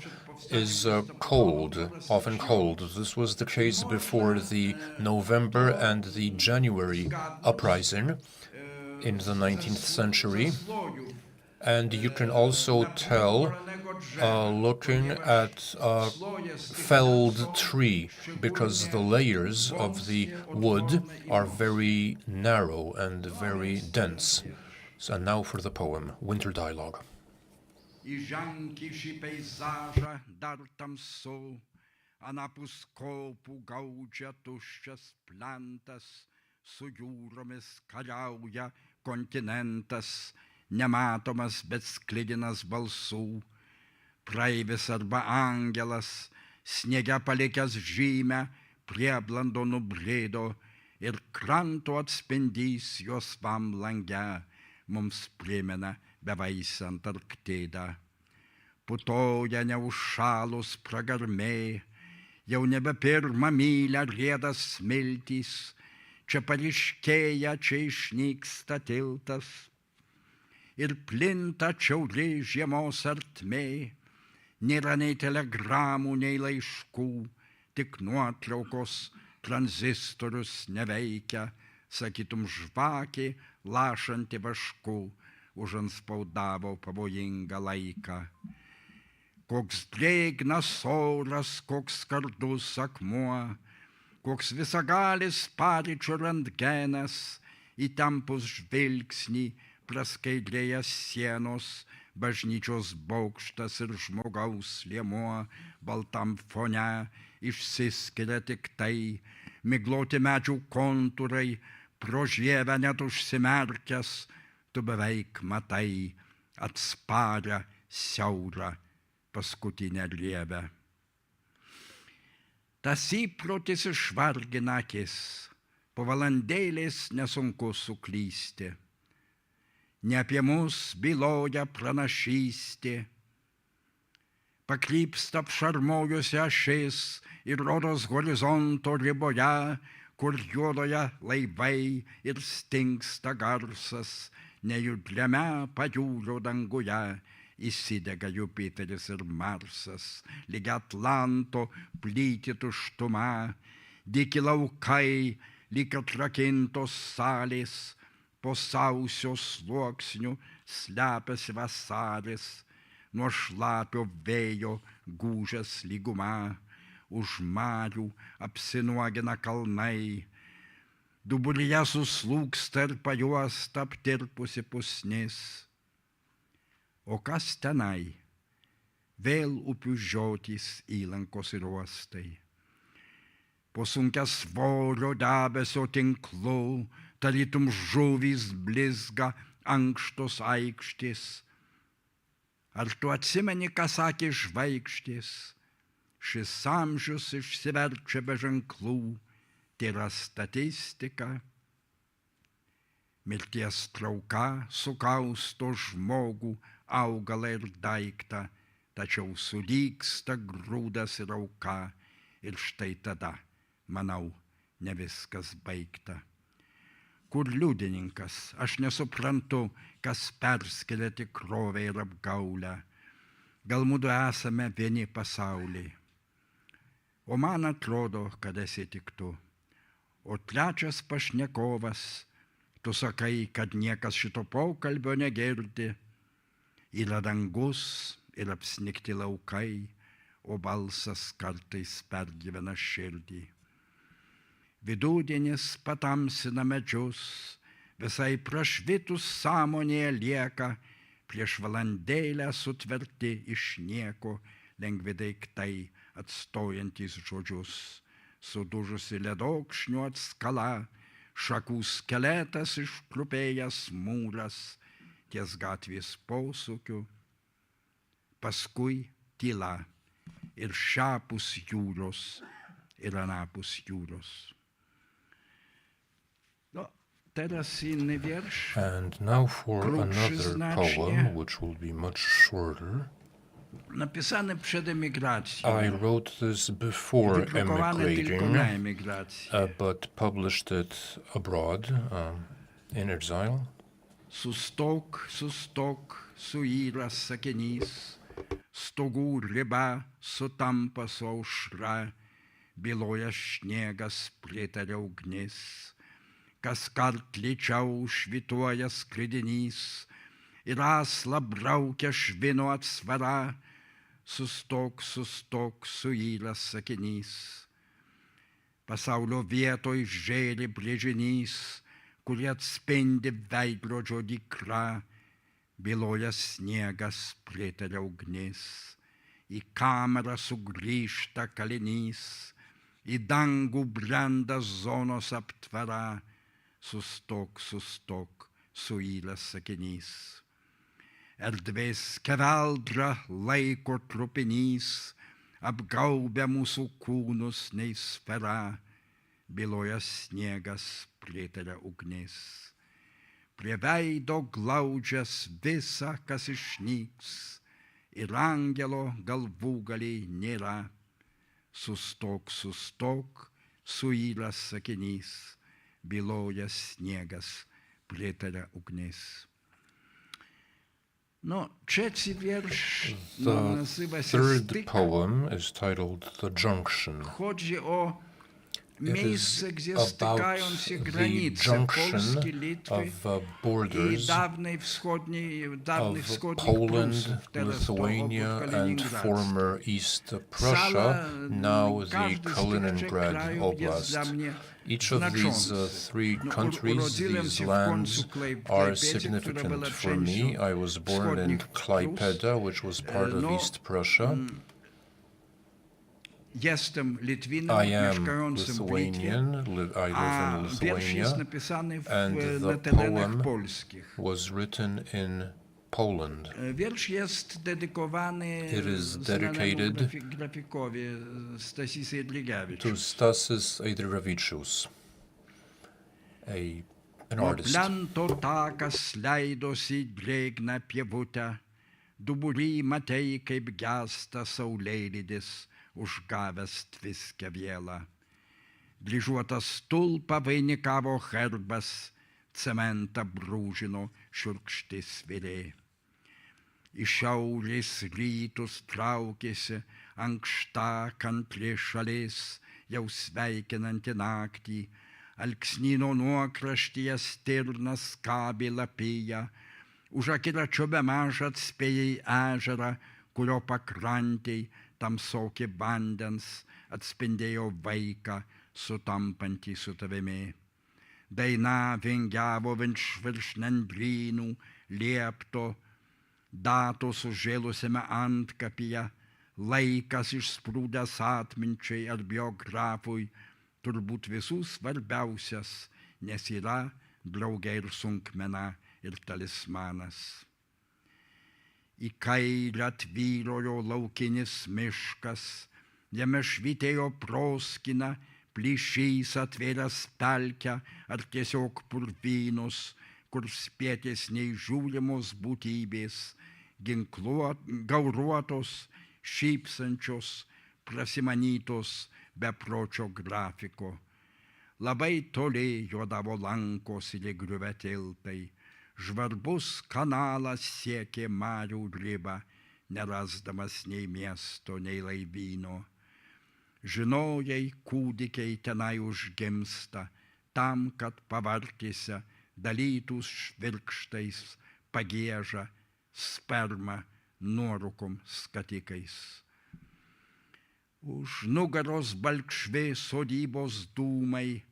is cold, often cold. This was the case before the November and the January uprising in the 19th century. And you can also tell looking at a felled tree, because the layers of the wood are very narrow and very dense. So now for the poem, Winter Dialogue. I ženki šį peizažą dar tamsu, anapus kopų gaudžia tuščias plentas, su jūromis kariauja kontinentas, nematomas bet sklidinas balsų, praeivis arba angelas, sniege palikęs žymę, prieblando nubrido ir kranto atspindys juosvam lange mums primena bevaisę Antarktidą. Putoja neužšalus pragarmė, jau nebe pirmą mylę rieda smiltys, čia paryškėja, čia išnyksta tiltas ir plinta čiauri žiemos ertmė. Nėra nei telegramų, nei laiškų, tik nuotraukos, tranzistorius neveikia, sakytum žvakė, lašanti vašku, užanspaudavo pavojingą laiką. Koks drėgnas oras, koks skardus akmuo, koks visagalis paryčių rentgenas, įtempus žvilgsnį praskaidrėjęs sienos, bažnyčios bokštas ir žmogaus liemuo baltam fone išsiskiria tik tai, migloti medžių kontūrai, pro žievę net užsimerkęs, tu beveik matai atsparę, siaurą paskutinę rievę. Tas įprotis išvargina akis, po valandėlės nesunku suklysti. Ne apie mus byloja pranašystė, pakrypsta apšarmojusi ašis ir rodos horizonto riboje, kur juodoje laivai ir stingsta garsas, nejudriame pajūrio danguje įsidega Jupiteris ir Marsas, lyg Atlanto plyti tuštuma, dyki laukai, lyg atrakintos salės, po sausio sluoksnių slepiasi vasaris, nuo šlapio vėjo gūžęs lyguma, už marių apsinuogina kalnai, duburyje suslūgsta ir pajuosta aptirpusi pusnis. O kas tenai? Vėl upių žiotys, įlankos ir uostai. Po sunkias svorio debesio tinklu, tarytum žuvys blizga ankštos aikštės. Ar tu atsimeni, ką sakė žvaigždės? Šis amžius išsiverčia be ženklų, tai yra statistika. Mirties trauka sukausto žmogų, augalą ir daiktą, tačiau sudygsta grūdas ir auka, ir štai tada, manau, ne viskas baigta. Kur liudininkas, aš nesuprantu, kas perskelia tikrovę ir apgaulę. Gal mudu esame vieni pasauliai. O man atrodo, kad esi tik tu. O trečias pašnekovas, tu sakai, kad niekas šito pokalbio negirdi. Yra dangus ir apsnigti laukai, o balsas kartais pergyvena širdį. Vidudienis patamsina medžius, visai prašvitus sąmonėje lieka, prieš valandėlę sutverti iš nieko lengvi daiktai atstojantis žodžius. Sudužusi ledokšnių atskala, šakų skeletas ištrupėjęs mūras, ties gatvės posūkiu, paskui tyla ir šiapus jūros ir anapus jūros. No, teraz inny wiersz. And now for Krótszy another znacznie. poem, which will be much shorter. Napisany przed emigracją. I wrote this before Wydrukowany tylko na emigrating, emigrację. but published it abroad, in exile. Sustok, suyra sakinys, stogų riba sutampa su aušra, byloja sniegas, pritaria ugnis, kaskart lėčiau švytuoja skridinys, ir aslą braukia švino atsvara, sustok, suyra sakinys. Pasaulio vietoj žėri brėžinys, kurį atspindi veidrodžio dykra, byloja sniegas, pritaria ugnis. Į kamerą sugrįžta kalinys, į dangų brenda zonos aptvara, sustok, suyra sakinys. Erdvės keveldra laiko trupinys, apgaubia mūsų kūnus nei sfera, byloja sniegas, pritaria ugnis. Prie veido glaudžias visa, kas išnyks, ir angelo galvūgaliai nėra. Sustok, suyra sakinys, byloja sniegas, pritaria ugnis. No, trzeci wiersz nazywa się Third Styk. poem is titled The Junction. Chodzi o Miejsce, gdzie about stykają się the granice Polski, junction Litwy of i borders dawnych of wschodnich Poland, Prusów, teraz to obwód Lithuania, and kaliningradzki. former East Prussia, Wcale now the każdy z tych trzech Kaliningrad krajów jest dla Oblast. mnie Each of these znaczący. three countries, Urodziłem these się w lands, końcu w are Klejpecie, która significant była for me. częścią I was born in wschodnich Prus. Klaipeda, which was part of East Prussia. Jestem Litwinem I am mieszkającym w Litwie, Lithuanian. I a live in wiersz jest Lithuania, napisany and na the terenach poem polskich. was written in Poland. Wiersz jest dedykowany It is dedicated grafikowi Stasisy Eidrigevičius. to Stasys Eidrigevičius, an artist. Plento takas leidosi drėgna pievutę, dubury matei kaip gęsta saulėlydis, užgavęs tviskę vėlą. Dryžuotą stulpą vainikavo herbas, cementą brūžino šiurkšti svirė. Iš šiaurės rytus traukėsi ankšta kantri šalis, jau sveikinanti naktį, alksnyno nuokraštyje stirnas kabė lapija, už akiračio bemaž atspėjai ežerą, kurio pakrantėj tamsokė vandens atspindėjo vaiką, sutampantį su tavimi. Daina vingiavo virš nendrynų, liepto, datos užžėlusiame antkapyje, laikas išsprūdęs atminčiai ar biografui, turbūt visų svarbiausias, nes yra drauge ir sunkmena ir talismanas. Į kairę tvyrojo laukinis miškas, jame švytėjo proskina, plyšys atvėręs pelkę ar tiesiog purvynus, kur spėtės neįžiūrimos būtybės, gauruotos, šypsančios, prasimanytos bepročio grafiko. Labai toli juodavo lankos ir įgriuvę tiltai, žvarbus kanalas siekė marių ribą, nerasdamas nei miesto, nei laivyno. Žinojai, kūdikiai tenai užgimsta, tam, kad pavartyse dalytus švirkštais pagieža sperma nuorūkom skatikais. Už nugaros balkšvi sodybos dūmai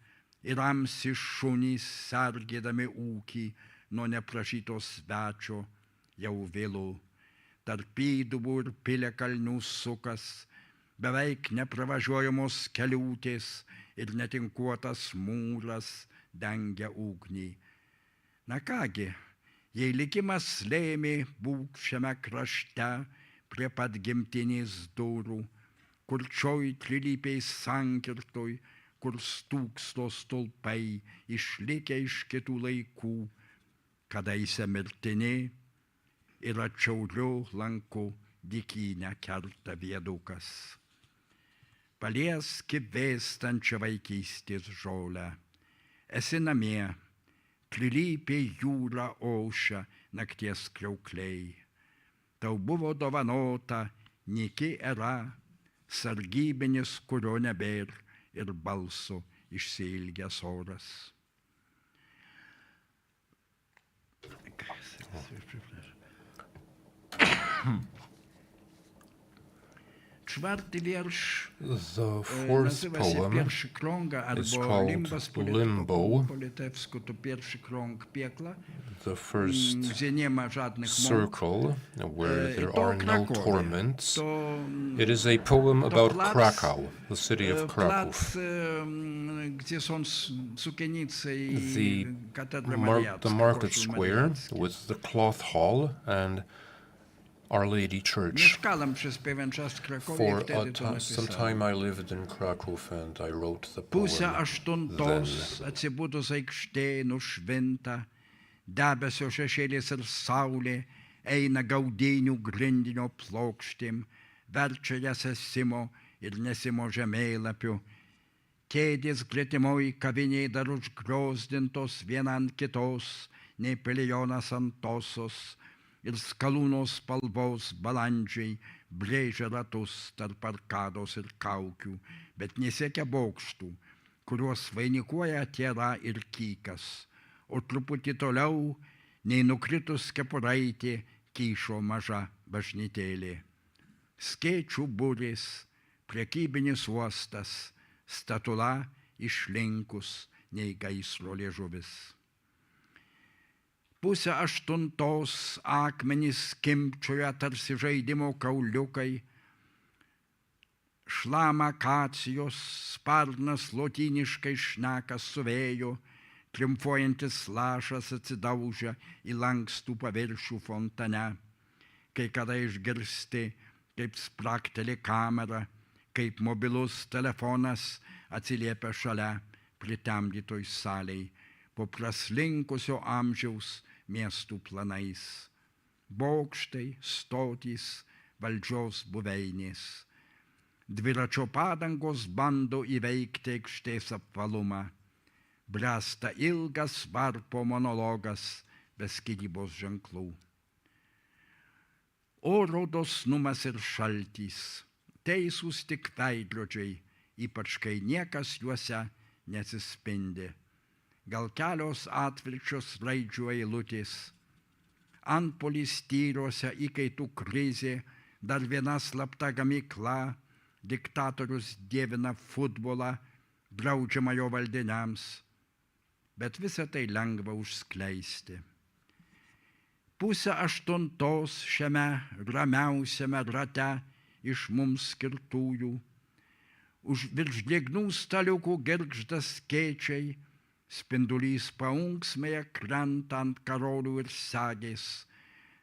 ir amsi šunys sargėdami ūkį nuo neprašyto svečio jau vėlu. Tarp įdubų ir piliakalnių sukas, beveik nepravažiuojamos keliūtės ir netinkuotas mūras dengia ugnį. Na kągi, jei likimas lėmė, būk šiame krašte prie pat gimtinės durų, kur čioj trilypiai sankirtoj, kur stūksto stulpai išlikę iš kitų laikų, kadaise mirtini ir atšiauriu lanku dykynę kerta viedukas. Palieski vėstančią vaikystės žolę, esi namie, trilypė jūra ošia nakties kriaukliai. Tau buvo dovanota nyki era, sargybinis, kurio nebėr ir balso išsiilgęs oras. Czwarty wiersz The fourth nazywa się poem Pierwszy krąg is albo called Limbas Limbo. po litewsku to pierwszy krąg piekla, the first gdzie nie ma żadnych mąk. circle, where there To are no Krakowie. torments. To It is a poem about plac, Krakow, the city of plac, Kraków. gdzie są sukienice i The, katedra the mariacka, market kościół square mariacki. with the cloth hall and Our Lady Church. Mieszkałem przez pewien czas w Krakowie i For wtedy to some napisałem. time I lived in Kraków and I wrote the Pusę poem aštuntos then. atsibudus aikštė nušvinta, debesio šešėlis ir saulė eina gaudinių grindinio plokštėm, verčia jas esimo ir nesimo žemėlapių. Kėdės gretimoj kavinėj dar užgriozdintos viena ant kitos, nei pilijonas ant tosos, ir skalūnos spalvos balandžiai brėžia ratus tarp arkados ir kaukių, bet nesiekia bokštų, kuriuos vainikuoja tiera ir kykas, o truputį toliau, nei nukritus kepuraitė, kyšo maža bažnytėlė. Skėčių būris, prekybinis uostas, statula išlinkus nei gaisro liežuvis. 7:30 akmenys kimčioja tarsi žaidimo kauliukai, šlama akacijos, sparnas lotyniškai šneka su vėju, triumfuojantis lašas atsidaužia į lankstų paviršių fontane, kai kada išgirsti, kaip sprakteli kamera, kaip mobilus telefonas atsiliepia šalia pritemdytoj saliai, po praslinkusio amžiaus miestų planais. Bokštai, stotys, valdžios buveinės. Dviračio padangos bando įveikti aikštės apvalumą. Bręsta ilgas varpo monologas be skyrybos ženklų. Oro dosnumas ir šaltys, teisūs tik veidrodžiai, ypač kai niekas juose nesispindi. Gal kelios atvirkščios raidžių eilutės. Antpolis tyruose įkaitų krizė, dar viena slapta gamykla, diktatorius dievina futbolą, draudžiama jo valdiniams. Bet visą tai lengva užskleisti. 7:30 šiame ramiausiame rate iš mums skirtųjų. Už virš drėgnų staliukų girgžda skėčiai, spindulys paunksmėje krenta ant karolių ir segės.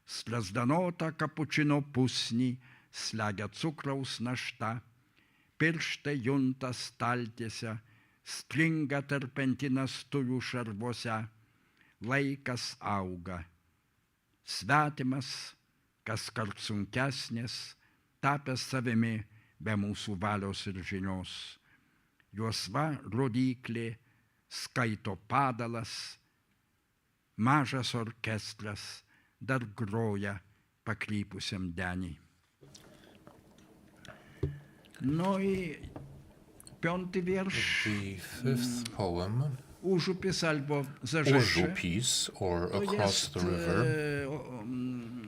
Strazdanota kapučino pusnį slegia cukraus našta. Pirštai junta staltiese, stringa terpentinas tujų šarvuose. Laikas auga. Svetimas, kaskart sunkesnis, tapęs savimi be mūsų valios ir žinios. Juosva rodyklė, skaito padalas, mažas orkestras dar groja pakrypusiam denį. No i 5. wiersz. The fifth poem, Užupis albo Zarzecie. Užupis, or To Across jest the River,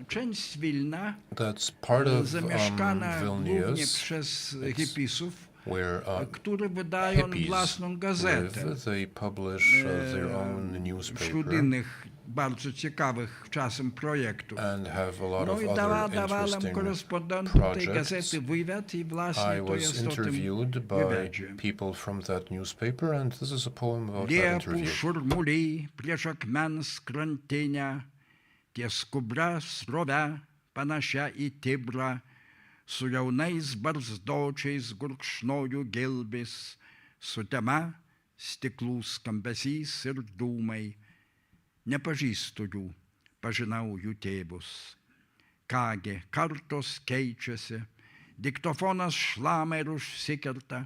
część z Wilna, that's part of zamieszkana głównie Vilnius, przez hipisów, where które wydają hippies własną gazetę. live. They publish their own Wśród newspaper innych bardzo ciekawych czasem projektów. and have a lot No of i other dawałem interesting korespondentom tej projects. gazety wywiad i I właśnie to was jest o tym interviewed by wywiadzie. people from that newspaper, and this is a poem about that Liepų interview. šurmuliai prieš akmens krantinę, ties kubra srove panašia į Tibrą, su jaunais barzdočiais gurkšnoju gilbis, su tema stiklų skambesys ir dūmai. Nepažįstu jų, pažinau jų tėvus. Kągi, kartos keičiasi, diktofonas šlama ir užsikerta,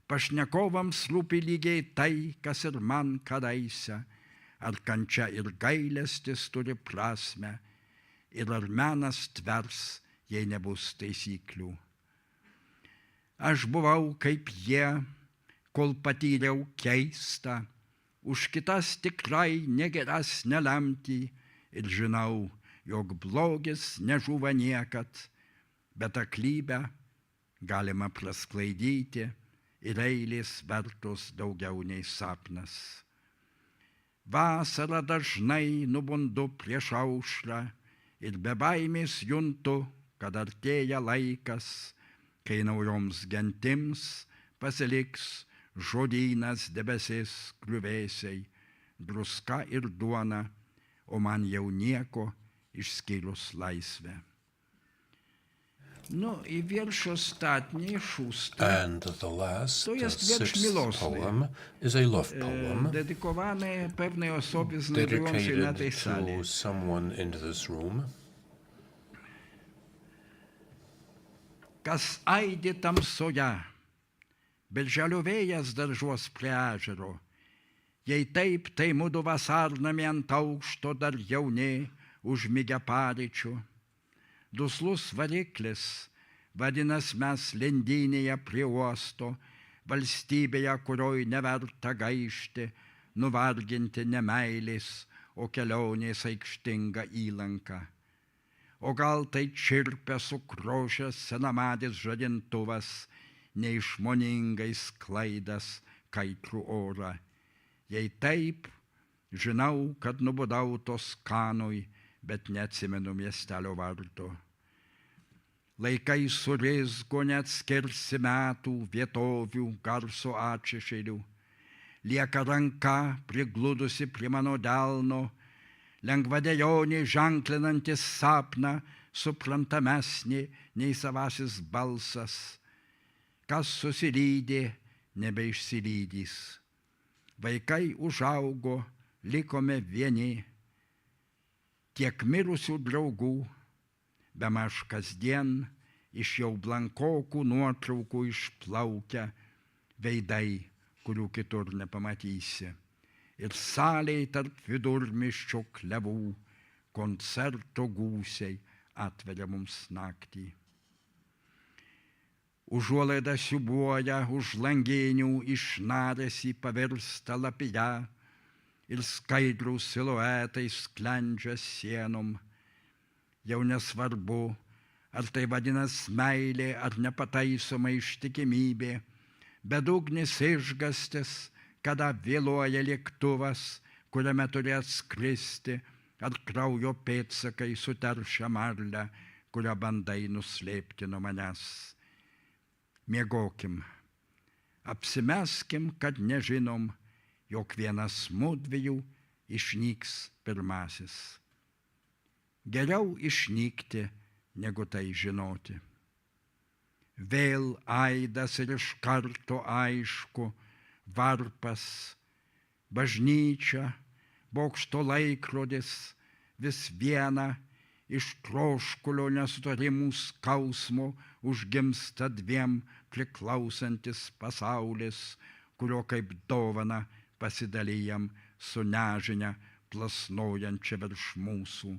pašnekovams rūpi lygiai tai, kas ir man kadaise, ar kančia ir gailestis turi prasme, ir ar menas tvers, jei nebus taisyklių. Aš buvau kaip jie, kol patyriau keistą, už kitas tikrai negeresnę lemtį ir žinau, jog blogis nežuva niekad, bet aklybę galima prasklaidyti ir eilės vertos daugiau nei sapnas. Vasarą dažnai nubundu prieš aušrą ir be baimės juntu, kad artėja laikas, kai naujoms gentims pasiliks žodynas debesis griuvėsiai, druska ir duona, o man jau nieko išskyrus laisvę. No i wiersz ostatni, 6. And the last, To jest wiersz sixth miłosny. poem is a love poem Dedykowany pewnej osobie znajdującej na tej dedicated sali. to someone in this room. Kas aidi tamsoje, birželio vėjas daržuos prie ežero. Jei taip, tai mudu vasarnami ant aukšto dar jauni, užmigę paryčių. Duslus variklis, vadinas mes lendynėje prie uosto, valstybėje, kurioj neverta gaišti, nuvarginti nemeilis, o kelionės aikštinga įlanka. O gal tai čirpia sukrošęs senamadis žadintuvas, neišmoningai sklaidas kaitrų orą. Jei taip, žinau, kad nubudau Toskanoj, bet neatsimenu miestelio vardo. Laikai surizgo, neatskirsi metų, vietovių, garso atšešėlių. Lieka ranka prigludusi prie mano delno, lengvadejonė ženklinantis sapną, suprantamesnė nei savasis balsas. Kas susilydė, nebeišsilydys. Vaikai užaugo, likome vieni. Tiek mirusių draugų, bemaž kasdien iš jau blankokų nuotraukų išplaukia veidai, kurių kitur nepamatysi. Ir salėj tarp vidurmiščio klevų koncerto gūsiai atveria mums naktį. Užuolaida siūbuoja už langinių išnarėsi pavirsta lapija ir skaidrūs siluetai sklendžia sienom. Jau nesvarbu, ar tai vadinas meilė, ar nepataisoma ištikimybė, bedugnis išgastis, kada vėluoja lėktuvas, kuriame turi atskristi, ar kraujo pėdsakai suteršia marlę, kurią bandai nuslėpti nuo manęs. Miegokim, apsimeskim, kad nežinom, jog vienas mudviejų išnyks pirmasis. Geriau išnykti, negu tai žinoti. Vėl aidas ir iš karto aišku, varpas, bažnyčia, bokšto laikrodis, vis viena iš troškulio nesutarimų skausmo užgimsta dviem priklausantis pasaulis, kurio kaip dovana pasidalijam su nežinia plasnojančia virš mūsų.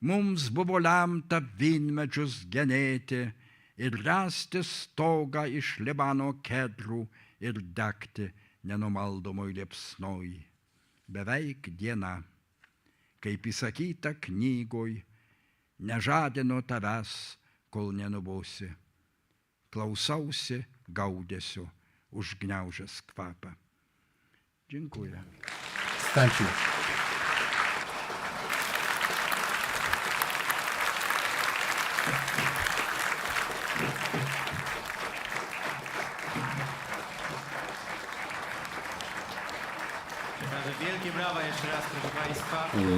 Mums buvo lemta vynmedžius genėti ir rasti stogą iš Libano kedrų ir degti nenumaldomoj liepsnoj. Beveik diena, kaip įsakyta knygoj, nežadino tavęs, kol nenubosi. Klausausi gaudesio, užgniaužęs kvapą. Dziękuję. Thank you.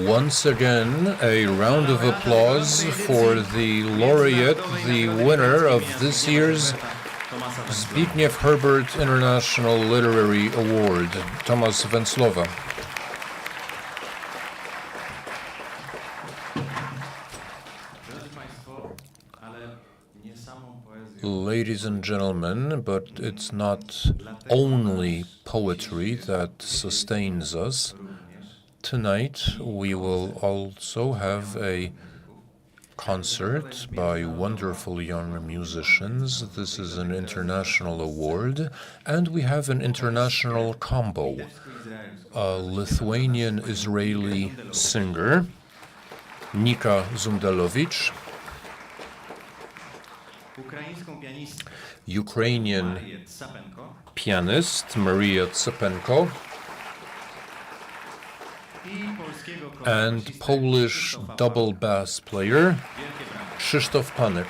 Once again, a round of applause for the laureate, the winner of this year's Zbigniew Herbert International Literary Award, Tomasz Węcłowa. Ladies and gentlemen, but it's not only poetry that sustains us. Tonight we will also have a concert by wonderful young musicians. This is an international award, and we have an international combo. A Lithuanian-Israeli singer, Nika Zundalowicz, Ukrainian pianist Maria Tsapenko, and Polish double bass player Krzysztof Panek.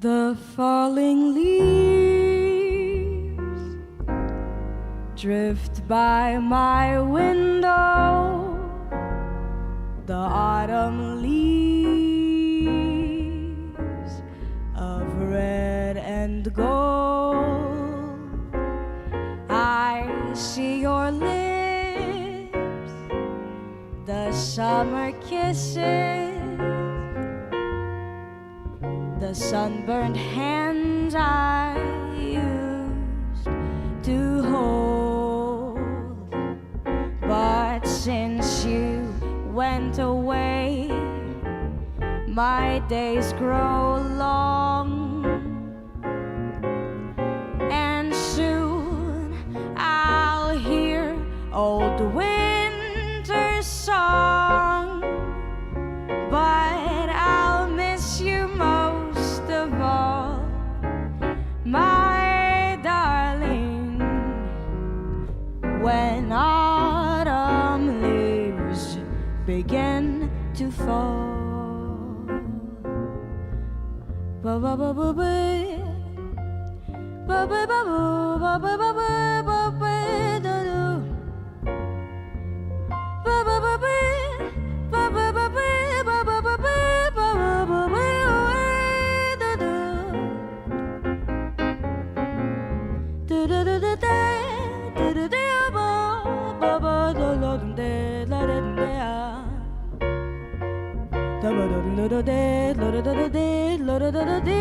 The falling leaves drift by my window, the autumn leaves of red and gold. I see your lips, the summer kisses, the sunburned hands I used to hold. But since you went away, my days grow long, and soon I'll hear old winter's song. But I'll miss you most of all, my darling, when autumn leaves begin to fall. Ba ba ba ba ba, ba ba ba ba ba ba ba ba ba da do, ba ba ba ba ba ba ba ba ba ba ba ba ba ba ba da do, da da da da da da da ba ba ba da da da da da da. Da ba da da da da da da da da da da da da.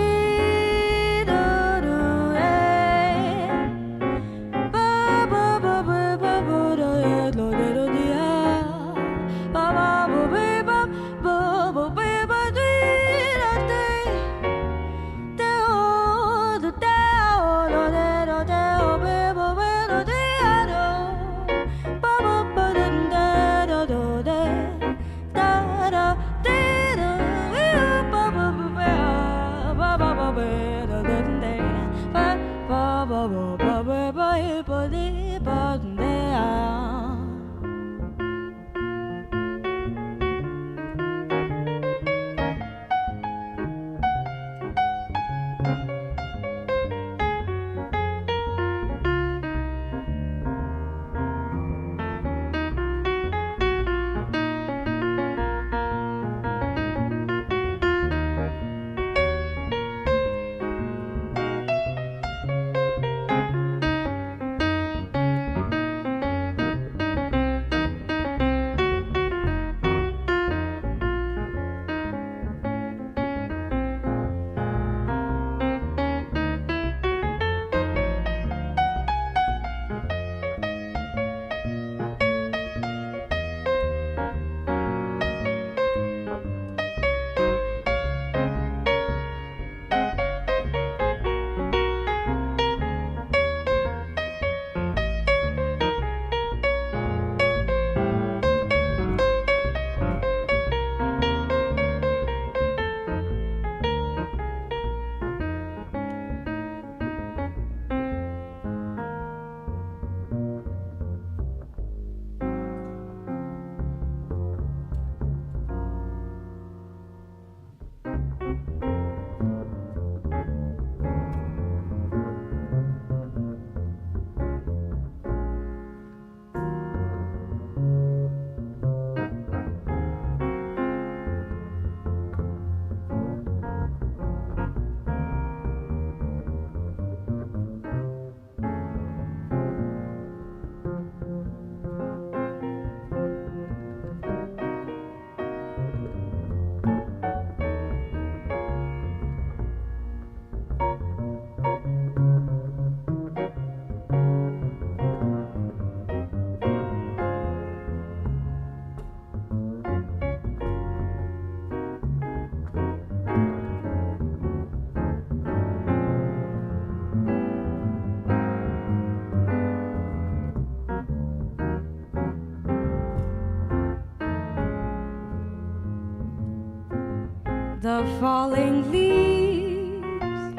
The falling leaves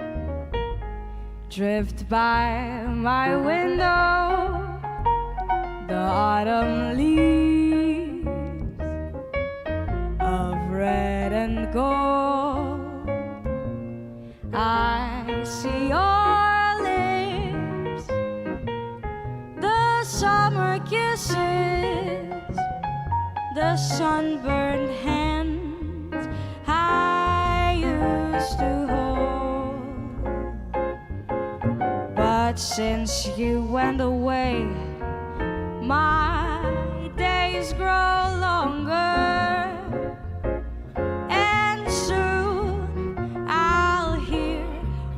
drift by my window, the autumn leaves of red and gold. summer kisses, the sunburned hands I used to hold. But since you went away, my days grow longer, and soon I'll hear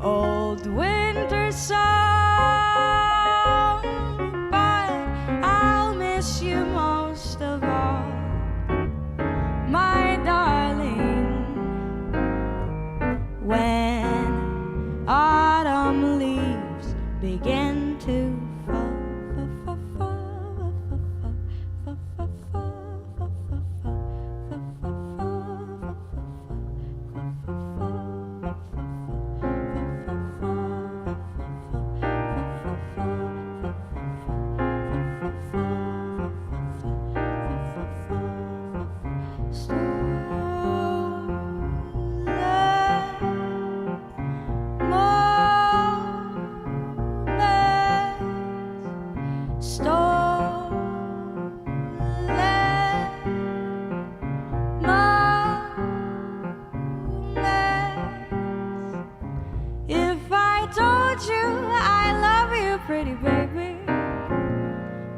old winter song. But I'll miss you most of all, my darling, when autumn leaves begin to fall. If I told you I love you, pretty baby,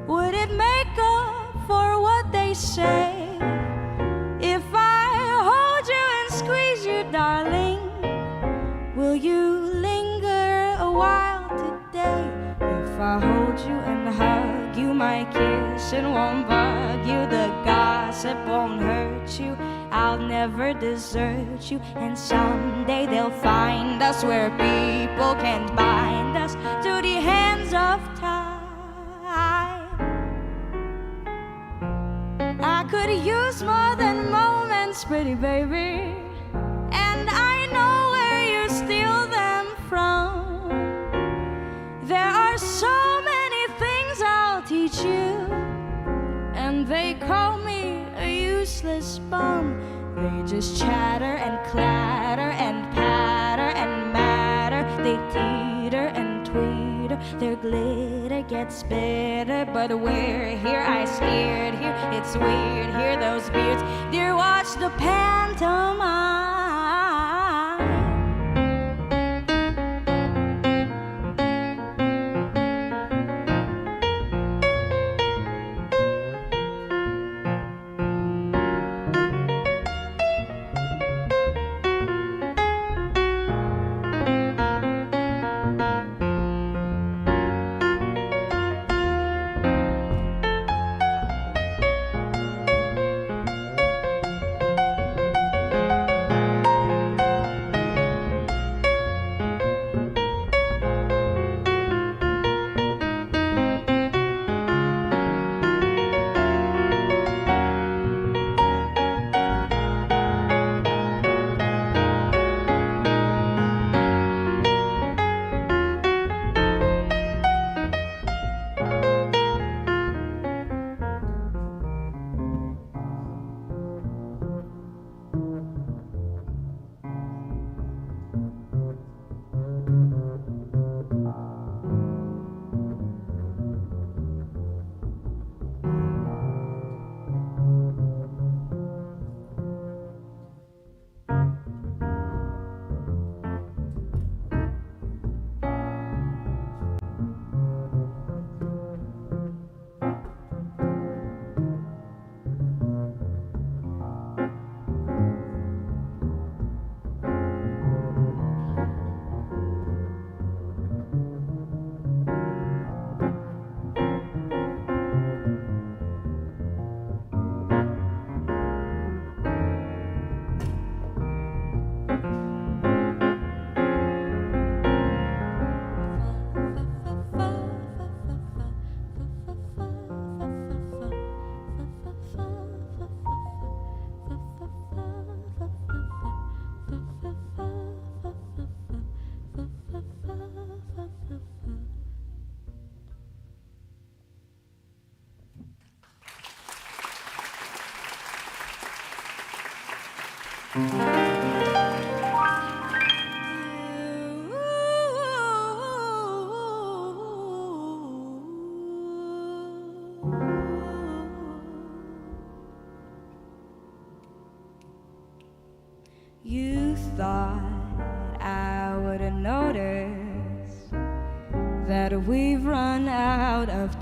would it make up for what they say? If I hold you and squeeze you, darling, will you linger a while today? If I hold you and hug you, my kissing won't bug you, the gossip won't hurt you, I'll never desert you. And someday they'll find us where people can't bind us to the hands of time. I could use more than moments, pretty baby, and I know where you steal them from. There are so many things I'll teach you, and they call me a useless bum. They just chatter and clatter and patter and matter. They teeter and tweeter, their glitter gets bitter. But we're here, I scared here, it's weird, hear those beards. Dear, watch the pantomime.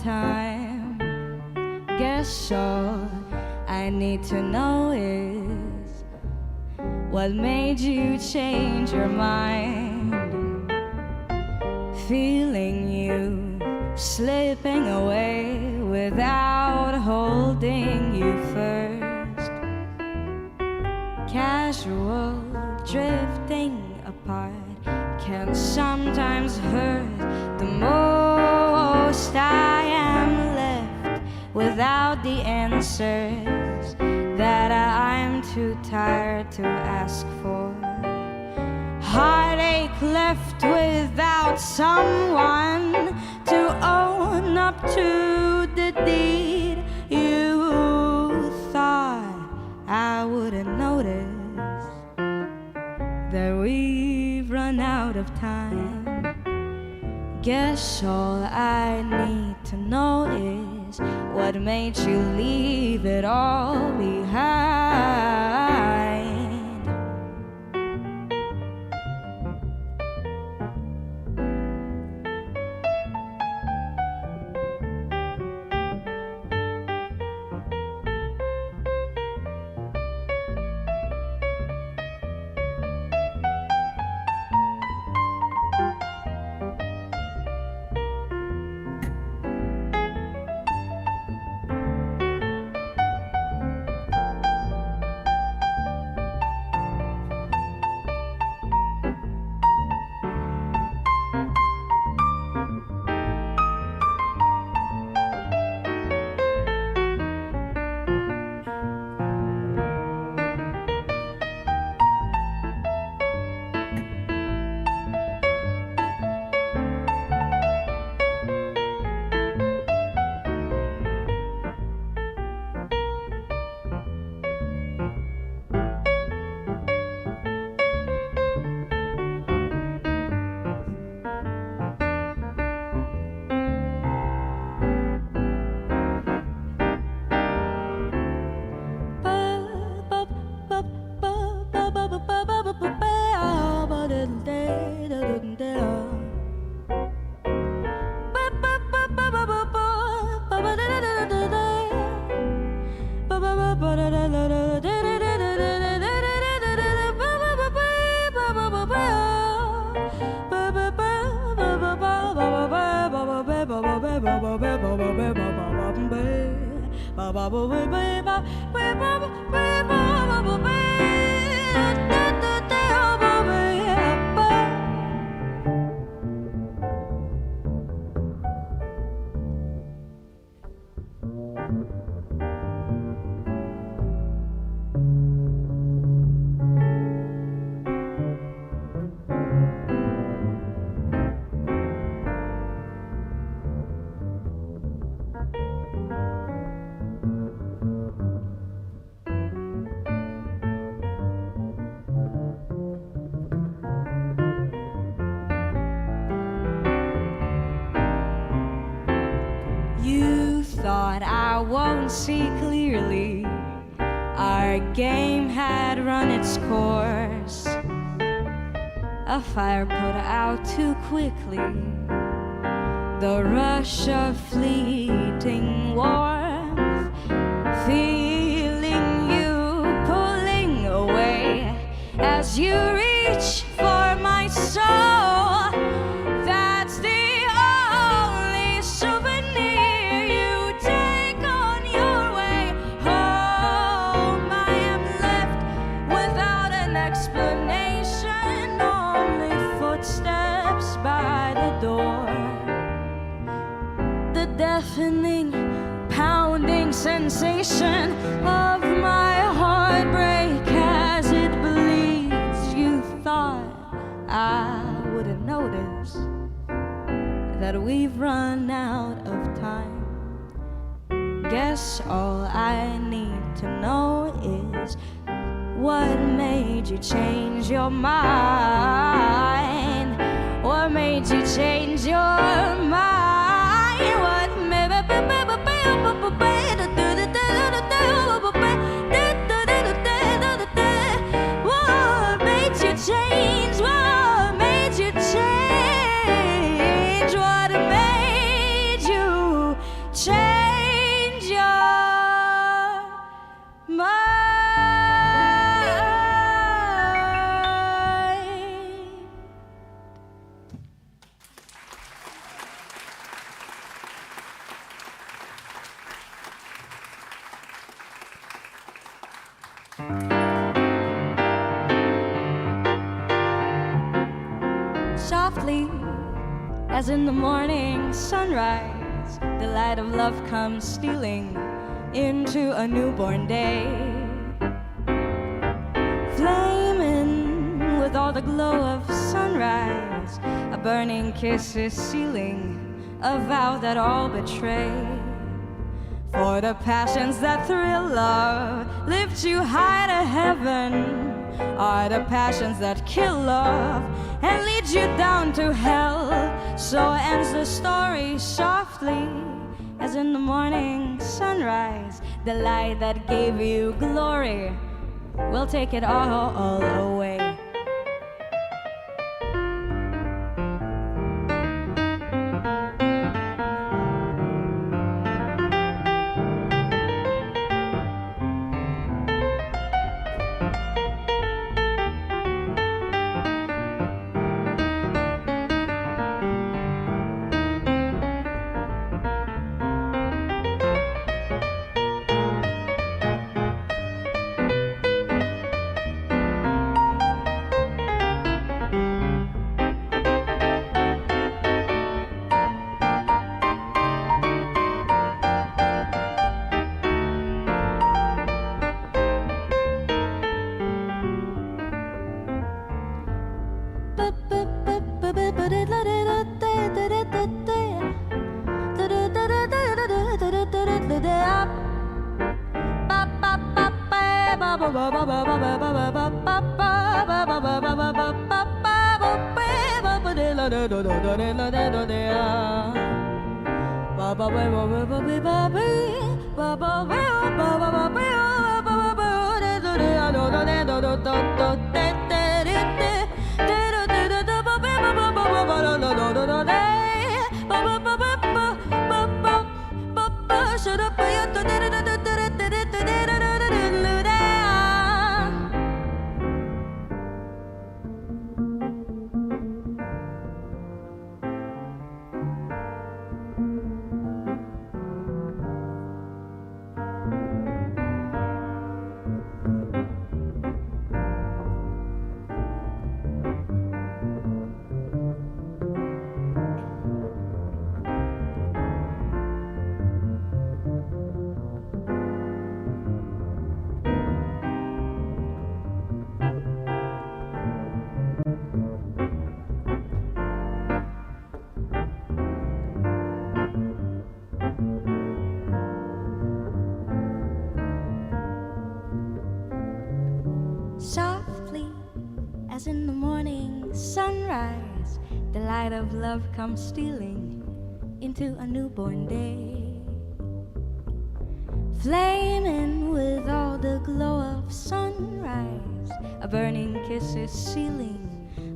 time. Guess all I need to know is what made you change your mind. Feeling you slipping away without holding you first. Casual drifting apart can sometimes hurt the most. I am left without the answers that I'm too tired to ask for. Heartache left without someone to own up to the deed. You thought I wouldn't notice that we've run out of time. Guess all I need to know is what made you leave it all behind. You thought I won't see clearly. Our game had run its course. A fire put out too quickly. The rush of fleeting warmth, feeling you pulling away as you reach for my soul. That's the only souvenir you take on your way home. I am left without an explanation, only footsteps by the door. The deafening, pounding sensation of my heartbreak as it bleeds. You thought I wouldn't notice that we've run out of time. Guess all I need to know is what made you change your mind. What made you change your mind? What What made you change? What made you change? What made you as in the morning sunrise, the light of love comes stealing into a newborn day. Flaming with all the glow of sunrise, a burning kiss is sealing a vow that all betray. For the passions that thrill love, lift you high to heaven, are the passions that kill love and lead you down to hell. So ends the story softly, as in the morning sunrise, the light that gave you glory will take it all away. Softly, as in the morning sunrise, the light of love comes stealing into a newborn day. Flaming with all the glow of sunrise, a burning kiss is sealing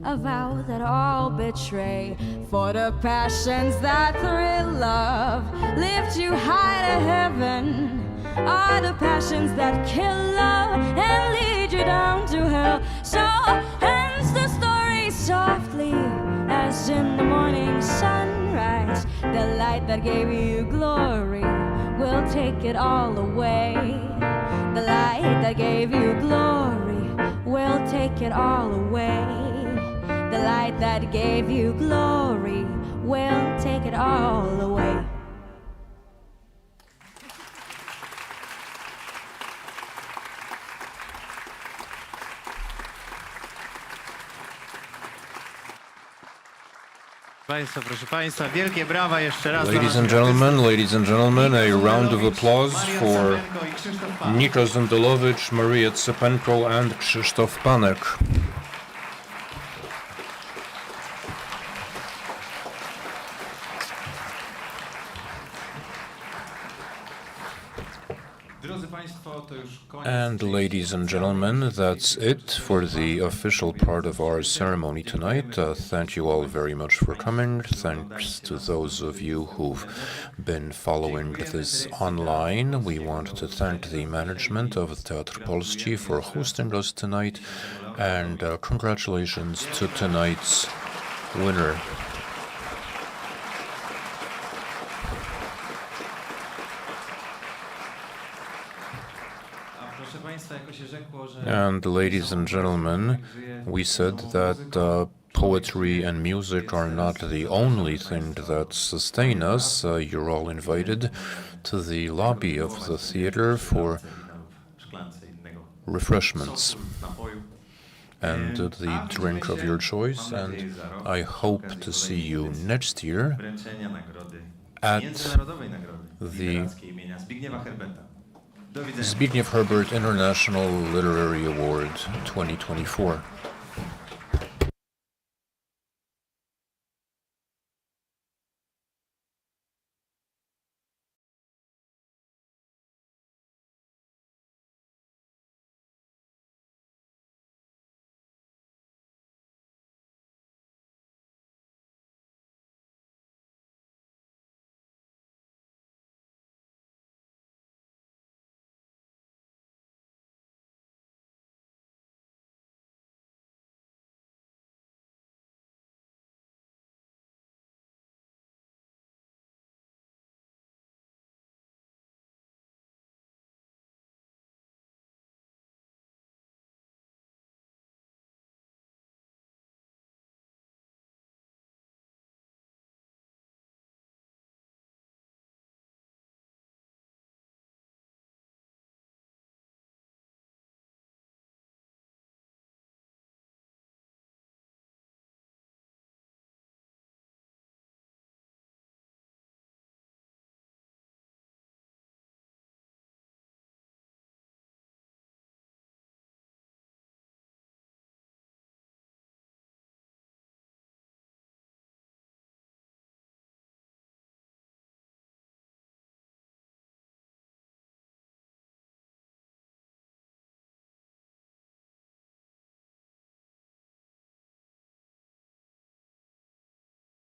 a vow that all betray. For the passions that thrill love, lift you high to heaven, are the passions that kill love and lead you down to hell. So ends the story softly, as in the morning sunrise, the light that gave you glory will take it all away. The light that gave you glory will take it all away. The light that gave you glory will take it all away. Proszę Państwa, wielkie brawa jeszcze raz. Ladies and gentlemen, a round of applause for Nika Zendolowicz, Maria Tsepenko and Krzysztof Panek. And ladies and gentlemen, that's it for the official part of our ceremony tonight. Thank you all very much for coming. Thanks to those of you who've been following this online. We want to thank the management of Teatr Polski for hosting us tonight, and congratulations to tonight's winner. And ladies and gentlemen, we said that poetry and music are not the only thing that sustain us. You're all invited to the lobby of the theater for refreshments and the drink of your choice, and I hope to see you next year at the Zbigniew Herbert International Literary Award 2024.